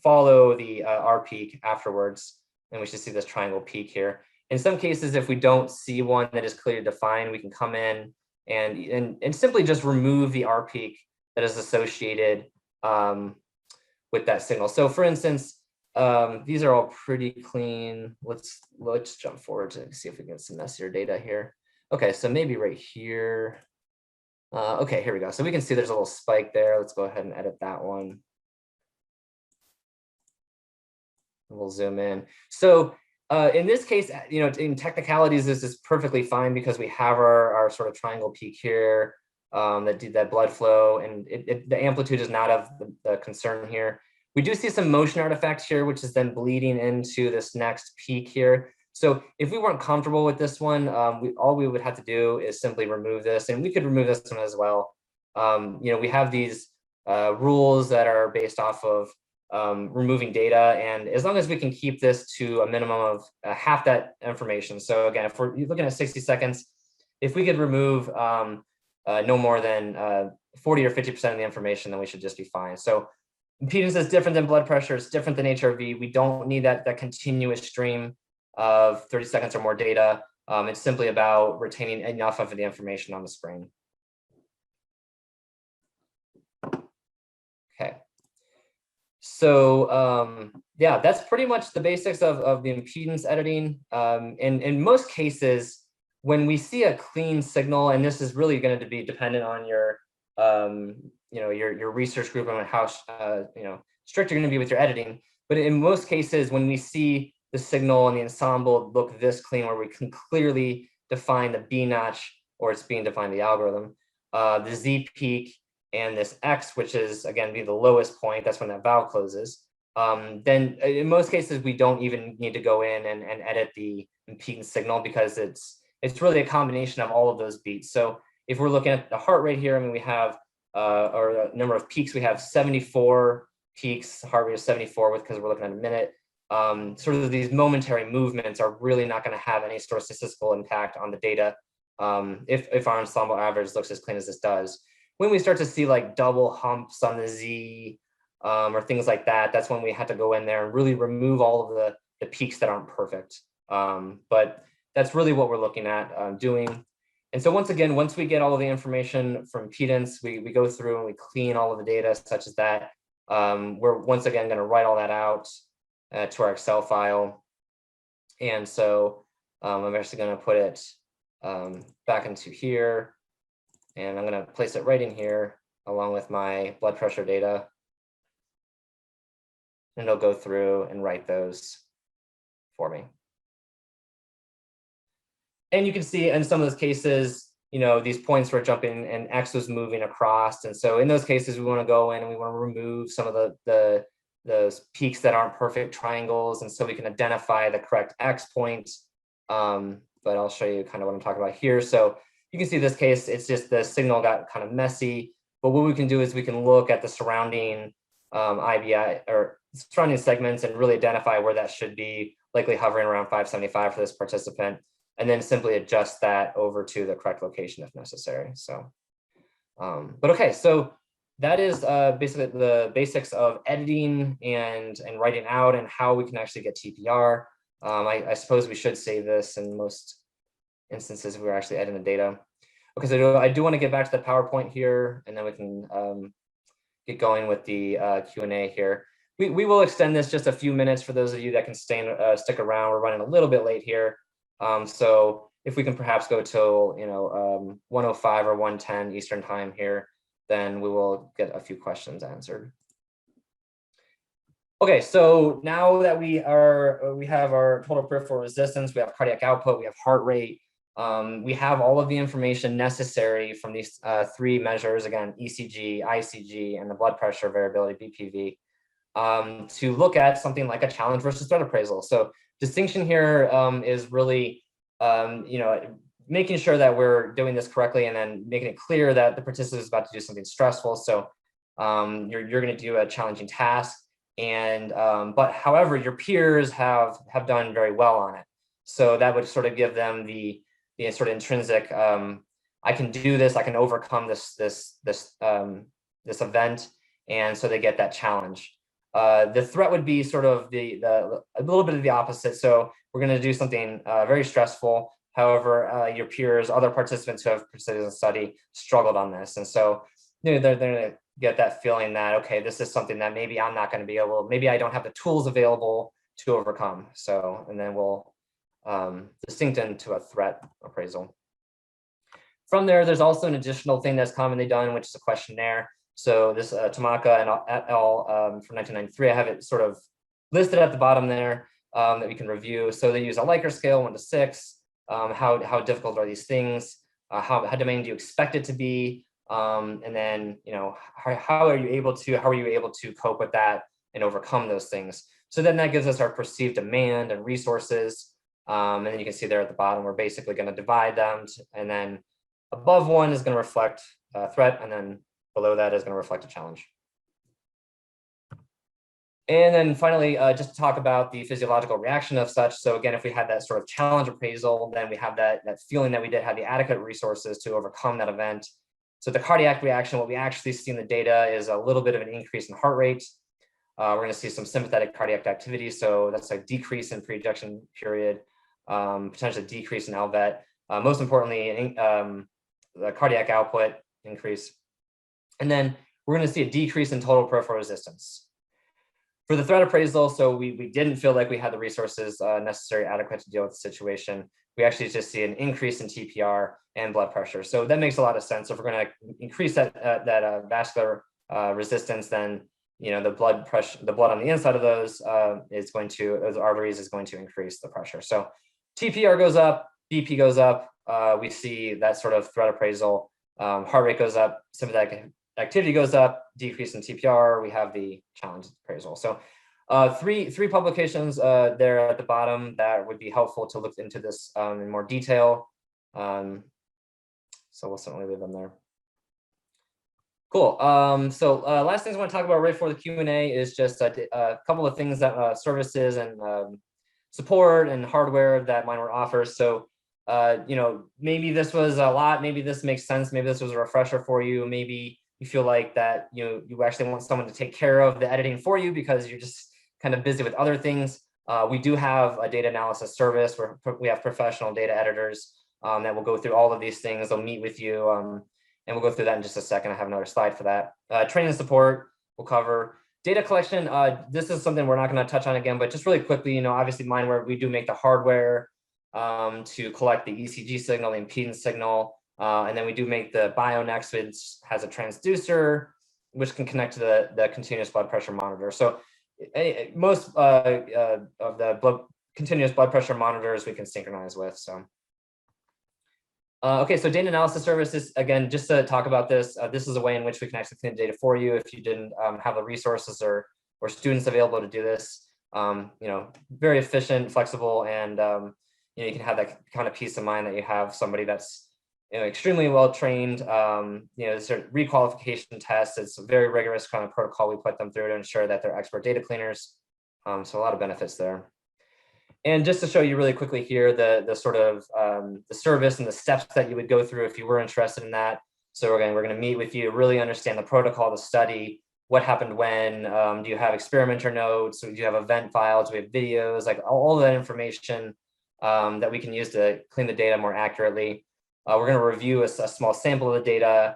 Speaker 1: follow the R peak afterwards, and we should see this triangle peak here. In some cases, if we don't see one that is clearly defined, we can come in and simply just remove the R peak that is associated with that signal. So for instance, these are all pretty clean. Let's jump forward to see if we can get some messier data here. Okay, so maybe right here. Okay, here we go. So we can see there's a little spike there. Let's go ahead and edit that one. We'll zoom in. So in this case, you know, in technicalities, this is perfectly fine because we have our sort of triangle peak here that blood flow, and the amplitude is not of the concern here. We do see some motion artifacts here, which is then bleeding into this next peak here. So if we weren't comfortable with this one, all we would have to do is simply remove this, and we could remove this one as well. You know, we have these rules that are based off of removing data, and as long as we can keep this to a minimum of half that information. So again, if we're looking at 60 seconds, if we could remove no more than 40 or 50% of the information, then we should just be fine. So impedance is different than blood pressure. It's different than HRV. We don't need that continuous stream of 30 seconds or more data. It's simply about retaining enough of the information on the screen. Okay. So yeah, that's pretty much the basics of the impedance editing. In most cases, when we see a clean signal, and this is really going to be dependent on your you know, your research group and how you know, strict you're going to be with your editing. But in most cases, when we see the signal and the ensemble look this clean, where we can clearly define the B notch, or it's being defined the algorithm, the Z peak, and this X, which is again be the lowest point, that's when that valve closes, then in most cases we don't even need to go in and edit the impedance signal, because it's really a combination of all of those beats. So if we're looking at the heart rate here, I mean, we have or the number of peaks, we have 74 peaks, heart rate is 74 because we're looking at a minute. Sort of these momentary movements are really not going to have any sort of statistical impact on the data if our ensemble average looks as clean as this does. When we start to see like double humps on the Z or things like that, that's when we have to go in there and really remove all of the peaks that aren't perfect. But that's really what we're looking at doing. And so once again, once we get all of the information from impedance, we go through and we clean all of the data such as that. We're once again going to write all that out to our Excel file. And so I'm actually going to put it back into here. And I'm going to place it right in here along with my blood pressure data. And it'll go through and write those for me. And you can see in some of those cases, you know, these points were jumping and X was moving across. And so in those cases, we want to go in and we want to remove some of those peaks that aren't perfect triangles. And so we can identify the correct X points. But I'll show you kind of what I'm talking about here. So you can see this case, it's just the signal got kind of messy. But what we can do is we can look at the surrounding IBI or surrounding segments and really identify where that should be, likely hovering around 575 for this participant, and then simply adjust that over to the correct location if necessary. So, but okay, so that is basically the basics of editing and writing out and how we can actually get TPR. I suppose we should save this in most instances if we're actually editing the data. Okay, so I do want to get back to the PowerPoint here, and then we can get going with the Q&A here. We will extend this just a few minutes for those of you that can stick around. We're running a little bit late here. So if we can perhaps go till 1:05 or 1:10 Eastern time here, then we will get a few questions answered. Okay, so now that we have our total peripheral resistance, we have cardiac output, we have heart rate, we have all of the information necessary from these three measures, again, ECG, ICG, and the blood pressure variability, BPV. to look at something like a challenge versus threat appraisal. So distinction here is really, making sure that we're doing this correctly and then making it clear that the participant is about to do something stressful. So you're going to do a challenging task, and but however, your peers have done very well on it. So that would sort of give them the sort of intrinsic, I can do this, I can overcome this event, and so they get that challenge. The threat would be sort of a little bit of the opposite. So we're going to do something very stressful. However, your peers, other participants who have participated in the study, struggled on this, and so they're going to get that feeling that, okay, this is something that maybe I'm not going to be able, maybe I don't have the tools available to overcome. So, and then we'll distinct into a threat appraisal. From there, there's also an additional thing that's commonly done, which is a questionnaire. So this Tamaka and et al. From 1993, I have it sort of listed at the bottom there that we can review. So they use a Likert scale, 1 to 6. How difficult are these things? How demanding do you expect it to be? And then, how are you able to cope with that and overcome those things? So then that gives us our perceived demand and resources. And then you can see there at the bottom, we're basically going to divide them, and then above 1 is going to reflect a threat, and then below that is going to reflect a challenge. And then finally, just to talk about the physiological reaction of such. So again, if we had that sort of challenge appraisal, then we have that feeling that we did have the adequate resources to overcome that event. So the cardiac reaction, what we actually see in the data is a little bit of an increase in heart rate. We're going to see some sympathetic cardiac activity. So that's a decrease in pre-ejection period, potentially decrease in LVET. Most importantly, the cardiac output increase. And then we're going to see a decrease in total peripheral resistance. For the threat appraisal, so we didn't feel like we had the resources necessary, adequate to deal with the situation. We actually just see an increase in TPR and blood pressure. So that makes a lot of sense. So if we're going to increase that vascular resistance, then the blood pressure, the blood on the inside of those those arteries is going to increase the pressure. So TPR goes up, BP goes up. We see that sort of threat appraisal. Heart rate goes up, sympathetic activity goes up, decrease in TPR. We have the challenge appraisal. So three publications there at the bottom that would be helpful to look into this in more detail. So we'll certainly leave them there. Cool. So last things I want to talk about right before the Q&A is just a couple of things that services and support and hardware that MindWare offers. So maybe this was a lot, maybe this makes sense, maybe this was a refresher for you, maybe you feel like that you actually want someone to take care of the editing for you because you're just kind of busy with other things. We do have a data analysis service where we have professional data editors that will go through all of these things. They'll meet with you, and we'll go through that in just a second. I have another slide for that. Training support we'll cover. Data collection, this is something we're not going to touch on again, but just really quickly, obviously MindWare, we do make the hardware to collect the ECG signal, the impedance signal. And then we do make the BioNext, which has a transducer, which can connect to the continuous blood pressure monitor. So most of the continuous blood pressure monitors we can synchronize with. So, okay, so data analysis services, again, just to talk about this, this is a way in which we can actually clean the data for you if you didn't have the resources or students available to do this. Very efficient, flexible, and you can have that kind of peace of mind that you have somebody that's extremely well trained. There's a requalification test. It's a very rigorous kind of protocol we put them through to ensure that they're expert data cleaners. So a lot of benefits there. And just to show you really quickly here, the sort of the service and the steps that you would go through if you were interested in that. So again, we're going to meet with you, really understand the protocol, the study, what happened when, do you have experimenter notes, do you have event files, do we have videos, like all of that information that we can use to clean the data more accurately. We're going to review a small sample of the data,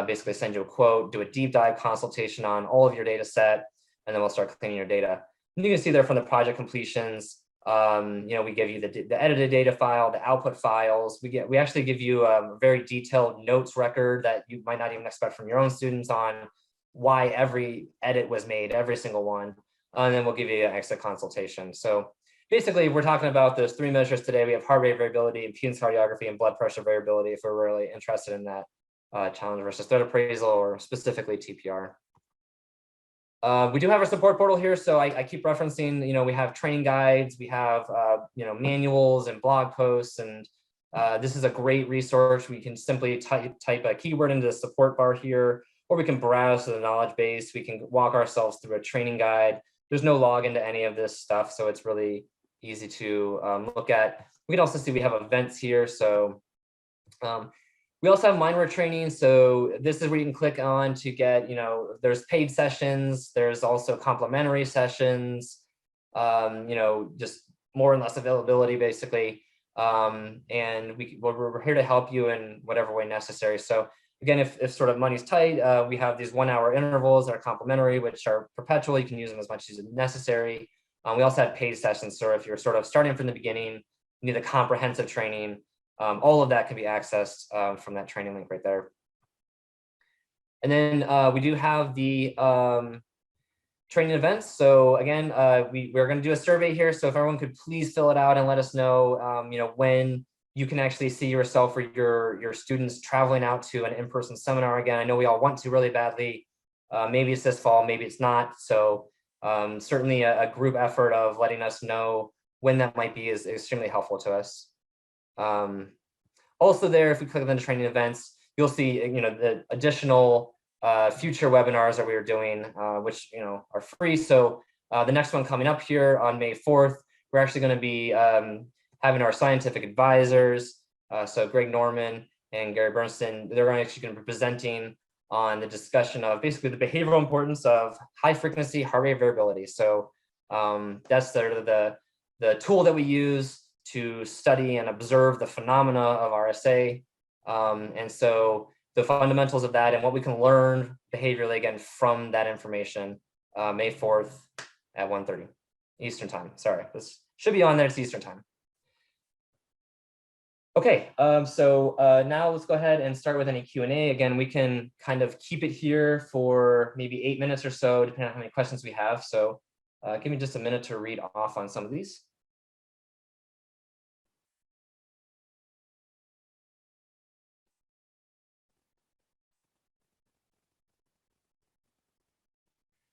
Speaker 1: basically send you a quote, do a deep dive consultation on all of your data set, and then we'll start cleaning your data. And you can see there from the project completions, we give you the edited data file, the output files. We actually give you a very detailed notes record that you might not even expect from your own students on why every edit was made, every single one. And then we'll give you an exit consultation. So basically, we're talking about those 3 measures today. We have heart rate variability, impedance cardiography, and blood pressure variability if we're really interested in that challenge versus threat appraisal, or specifically TPR. We do have our support portal here, so I keep referencing, we have training guides, we have, manuals and blog posts, and this is a great resource. We can simply type a keyword into the support bar here, or we can browse to the knowledge base. We can walk ourselves through a training guide. There's no login to any of this stuff, so it's really easy to look at. We can also see we have events here, so we also have MindWare training. So this is where you can click on to get, there's paid sessions. There's also complimentary sessions, just more and less availability, basically. And we're here to help you in whatever way necessary. So again, if sort of money's tight, we have these 1 hour intervals that are complimentary, which are perpetual. You can use them as much as necessary. We also have paid sessions. So if you're sort of starting from the beginning, you need a comprehensive training. All of that can be accessed from that training link right there. And then we do have the training events. So again, we're going to do a survey here. So if everyone could please fill it out and let us know, when you can actually see yourself or your students traveling out to an in-person seminar again. I know we all want to really badly. Maybe it's this fall, maybe it's not. So certainly a group effort of letting us know when that might be is extremely helpful to us. Also there, if we click on the training events, you'll see, the additional future webinars that we are doing, which, are free. So the next one coming up here on May 4th, we're actually going to be having our scientific advisors. So Greg Norman and Gary Bernstein, they're actually going to be presenting on the discussion of basically the behavioral importance of high frequency heart rate variability. So that's the tool that we use to study and observe the phenomena of RSA. And so the fundamentals of that and what we can learn behaviorally, again, from that information, May 4th at 1:30 Eastern time. Sorry, this should be on there, it's Eastern time. Okay, so now let's go ahead and start with any Q&A. Again, we can kind of keep it here for maybe 8 minutes or so, depending on how many questions we have. So give me just a minute to read off on some of these.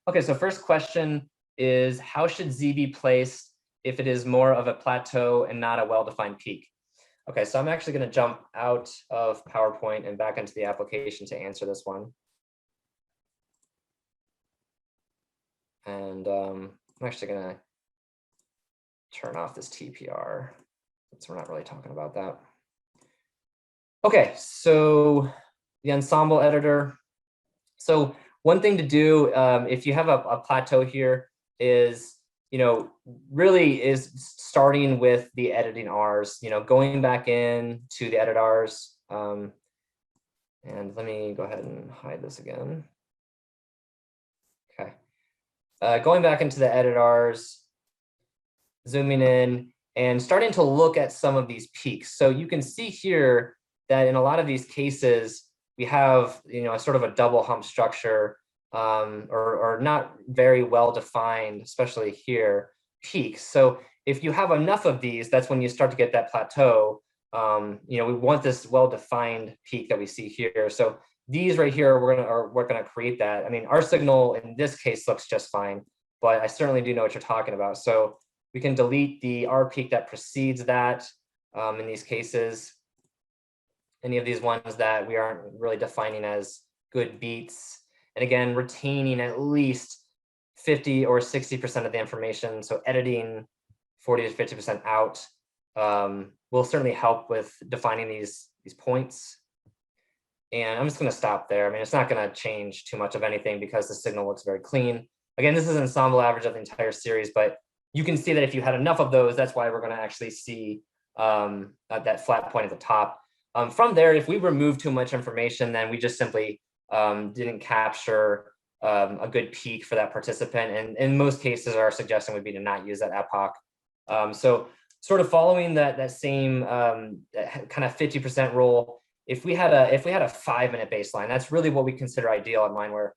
Speaker 1: Okay, so first question is, how should Z be placed if it is more of a plateau and not a well-defined peak? Okay, so I'm actually going to jump out of PowerPoint and back into the application to answer this one. And I'm actually going to turn off this TPR, since we're not really talking about that. Okay, so the ensemble editor. So one thing to do if you have a plateau here is, really is starting with the editing R's, going back in to the edit R's. And let me go ahead and hide this again. Okay. Going back into the edit R's, zooming in and starting to look at some of these peaks. So you can see here that in a lot of these cases, we have, a sort of a double hump structure, or not very well defined, especially here, peaks. So if you have enough of these, that's when you start to get that plateau. We want this well-defined peak that we see here. So these right here, we're gonna create that. I mean, our signal in this case looks just fine, but I certainly do know what you're talking about. So we can delete the R peak that precedes that in these cases. Any of these ones that we aren't really defining as good beats. And again, retaining at least 50 or 60% of the information. So editing 40 to 50% out will certainly help with defining these points. And I'm just going to stop there. I mean, it's not going to change too much of anything because the signal looks very clean. Again, this is an ensemble average of the entire series, but you can see that if you had enough of those, that's why we're going to actually see that flat point at the top. From there, if we remove too much information, then we just simply didn't capture a good peak for that participant. And in most cases, our suggestion would be to not use that epoch. So sort of following that same kind of 50% rule, if we had a 5-minute baseline, that's really what we consider ideal at MindWare.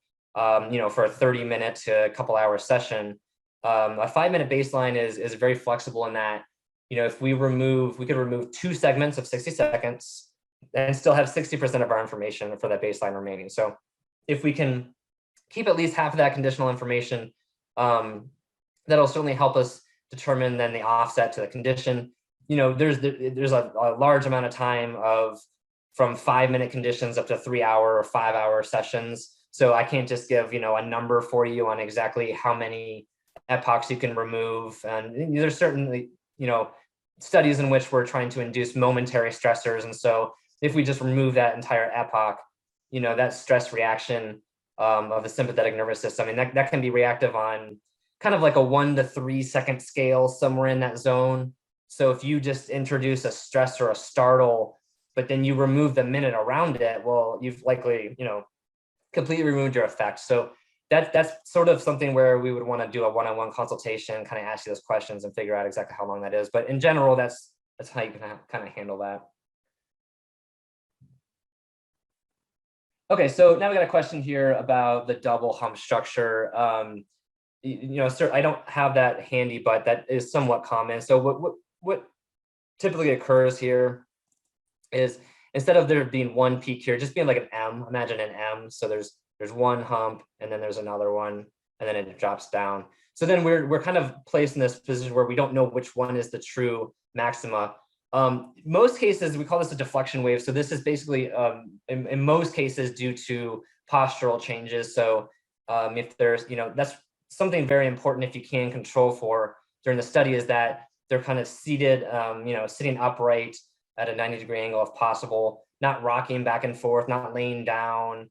Speaker 1: For a 30-minute to a couple hour session, a 5-minute baseline is very flexible in that, if we could remove 2 segments of 60 seconds and still have 60% of our information for that baseline remaining. So if we can keep at least half of that conditional information. That'll certainly help us determine then the offset to the condition. There's a large amount of time from 5-minute conditions up to 3-hour or 5-hour sessions. So I can't just give, a number for you on exactly how many epochs you can remove. And there's certainly, studies in which we're trying to induce momentary stressors. And so if we just remove that entire epoch, that stress reaction of the sympathetic nervous system, and that can be reactive on kind of like a 1 to 3 second scale, somewhere in that zone. So if you just introduce a stress or a startle, but then you remove the minute around it, well, you've likely, completely removed your effect. So that's sort of something where we would want to do a one-on-one consultation, kind of ask you those questions and figure out exactly how long that is. But in general, that's how you can kind of handle that. Okay, so now we got a question here about the double hump structure. Sir, I don't have that handy, but that is somewhat common. So what typically occurs here is, instead of there being one peak here, just being like an M, imagine an M. So there's one hump, and then there's another one, and then it drops down. So then we're kind of placed in this position where we don't know which one is the true maxima. Most cases, we call this a deflection wave. So this is basically, in most cases, due to postural changes. So if there's, that's something very important if you can control for during the study, is that they're kind of seated, sitting upright at a 90-degree angle if possible, not rocking back and forth, not laying down,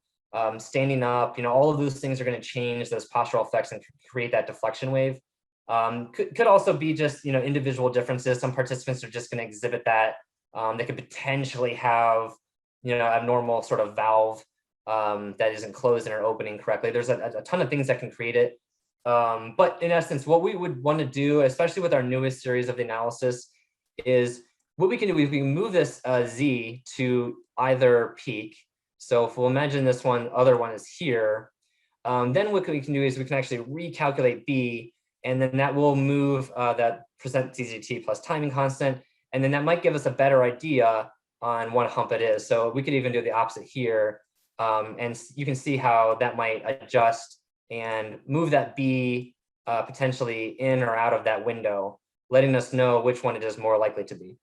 Speaker 1: standing up. All of those things are going to change those postural effects and create that deflection wave. Could also be just, individual differences. Some participants are just going to exhibit that. They could potentially have, abnormal sort of valve that isn't closing or opening correctly. There's a ton of things that can create it. But in essence, what we would want to do, especially with our newest series of the analysis, is what we can do is we can move this Z to either peak. So if we'll imagine this other one is here, then what we can do is we can actually recalculate B, and then that will move that percent TZT plus timing constant. And then that might give us a better idea on what hump it is. So we could even do the opposite here. And you can see how that might adjust and move that B potentially in or out of that window, letting us know which one it is more likely to be.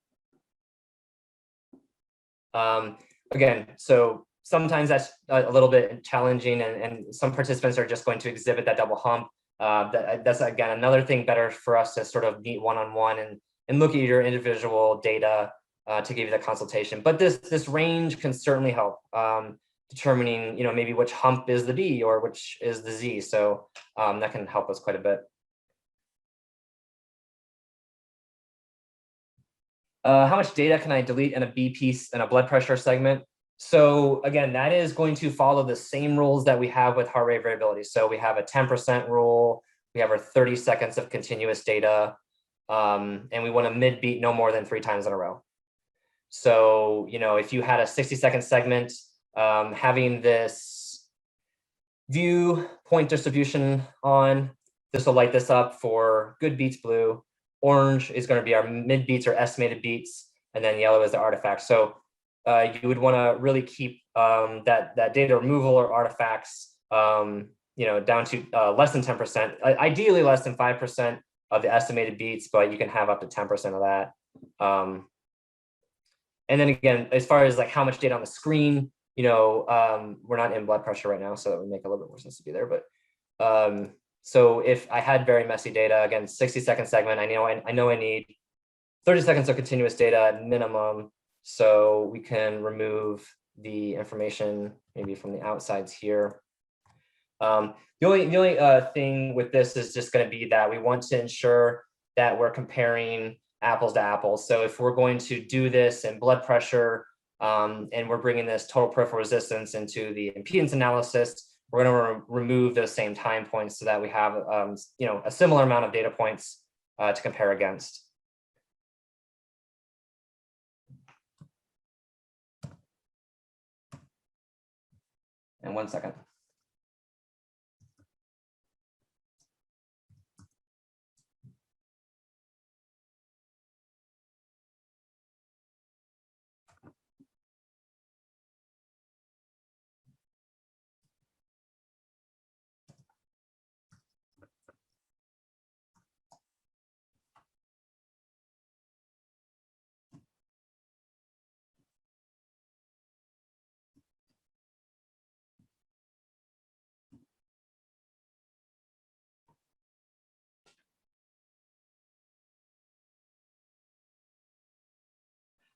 Speaker 1: Again, so sometimes that's a little bit challenging, and some participants are just going to exhibit that double hump. That's, again, another thing better for us to sort of meet one-on-one and look at your individual data to give you the consultation. But this range can certainly help determining, maybe which hump is the B or which is the Z. So that can help us quite a bit. How much data can I delete in a B piece and a blood pressure segment? So again, that is going to follow the same rules that we have with heart rate variability. So we have a 10% rule, we have our 30 seconds of continuous data, and we want to mid-beat no more than 3 times in a row. So, if you had a 60-second segment, having this view point distribution on, this will light this up for good beats blue. Orange is going to be our mid beats or estimated beats, and then yellow is the artifact. So you would want to really keep that data removal or artifacts, down to less than 10%, ideally less than 5% of the estimated beats, but you can have up to 10% of that. And then again, as far as like how much data on the screen, we're not in blood pressure right now, so that would make a little bit more sense to be there. But so if I had very messy data, again, 60-second segment, I know I need 30 seconds of continuous data at minimum, so we can remove the information maybe from the outsides here. The only thing with this is just going to be that we want to ensure that we're comparing apples to apples. So if we're going to do this in blood pressure, and we're bringing this total peripheral resistance into the impedance analysis, we're going to remove those same time points so that we have a similar amount of data points to compare against. And 1 second.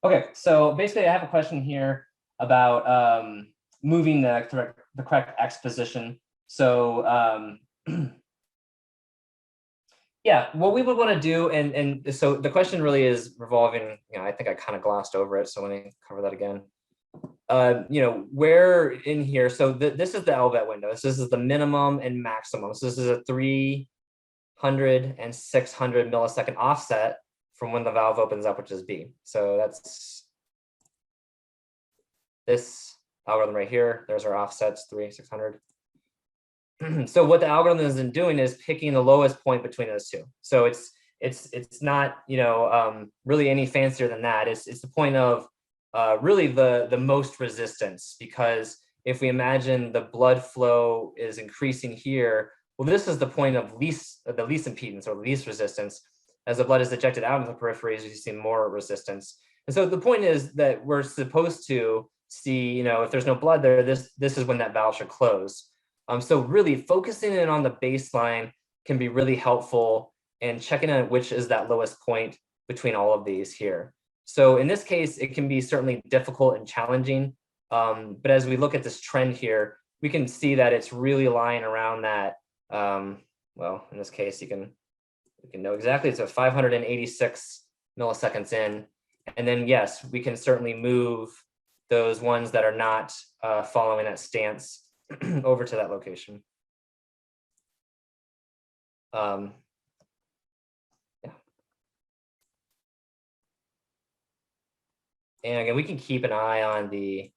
Speaker 1: Okay, so basically I have a question here about moving the correct X position. So yeah, what we would want to do, and so the question really is revolving, I think I kind of glossed over it, so let me cover that again. Where in here, so this is the LVET window. So this is the minimum and maximum. So this is a 300 and 600 millisecond offset from when the valve opens up, which is B. So that's this algorithm right here. There's our offsets, 300, 600. So what the algorithm is doing is picking the lowest point between those two. So it's not really any fancier than that. It's the point of really the most resistance, because if we imagine the blood flow is increasing here, well, this is the point of the least impedance or least resistance. As the blood is ejected out into the peripheries, you see more resistance. And so the point is that we're supposed to see, if there's no blood there, this is when that valve should close. So really focusing in on the baseline can be really helpful, and checking out which is that lowest point between all of these here. So in this case, it can be certainly difficult and challenging. But as we look at this trend here, we can see that it's really lying around that. Well, in this case, you can know exactly. It's a 586 milliseconds in. And then, yes, we can certainly move those ones that are not following that stance over to that location. Yeah. And again, we can keep an eye on the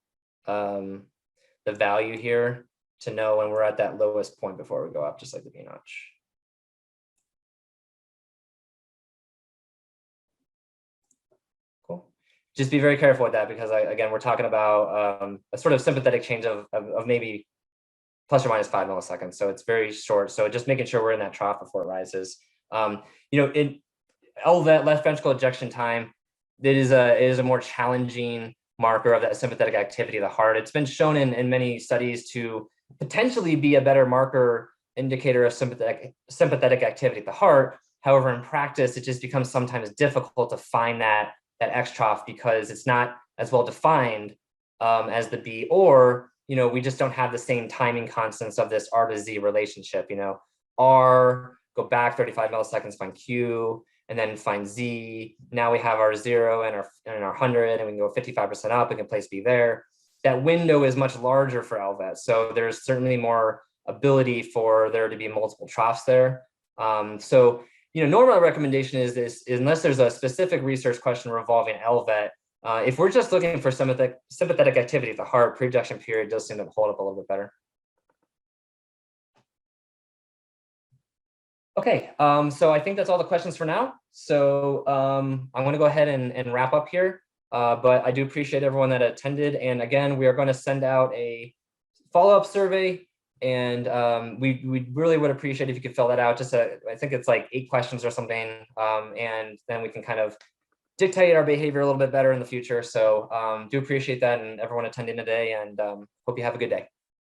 Speaker 1: value here to know when we're at that lowest point before we go up, just like the V notch. Cool. Just be very careful with that, because again, we're talking about a sort of sympathetic change of maybe plus or minus 5 milliseconds. So it's very short. So just making sure we're in that trough before it rises. In LVET, left ventricle ejection time, it is a more challenging marker of that sympathetic activity of the heart. It's been shown in many studies to potentially be a better marker indicator of sympathetic activity at the heart. However, in practice, it just becomes sometimes difficult to find that X trough, because it's not as well defined as the B, or we just don't have the same timing constants of this R to Z relationship. R, go back 35 milliseconds, find Q, and then find Z. Now we have our 0 and our 100, and we can go 55% up. We can place B there. That window is much larger for LVET, so there's certainly more ability for there to be multiple troughs there. So normal recommendation is unless there's a specific research question revolving LVET, if we're just looking for sympathetic activity at the heart, pre-ejection period does seem to hold up a little bit better. Okay, so I think that's all the questions for now. So I'm going to go ahead and wrap up here. But I do appreciate everyone that attended. And again, we are going to send out a follow-up survey. And we really would appreciate if you could fill that out. I think it's like 8 questions or something. And then we can kind of dictate our behavior a little bit better in the future. So do appreciate that, and everyone attending today, and hope you have a good day.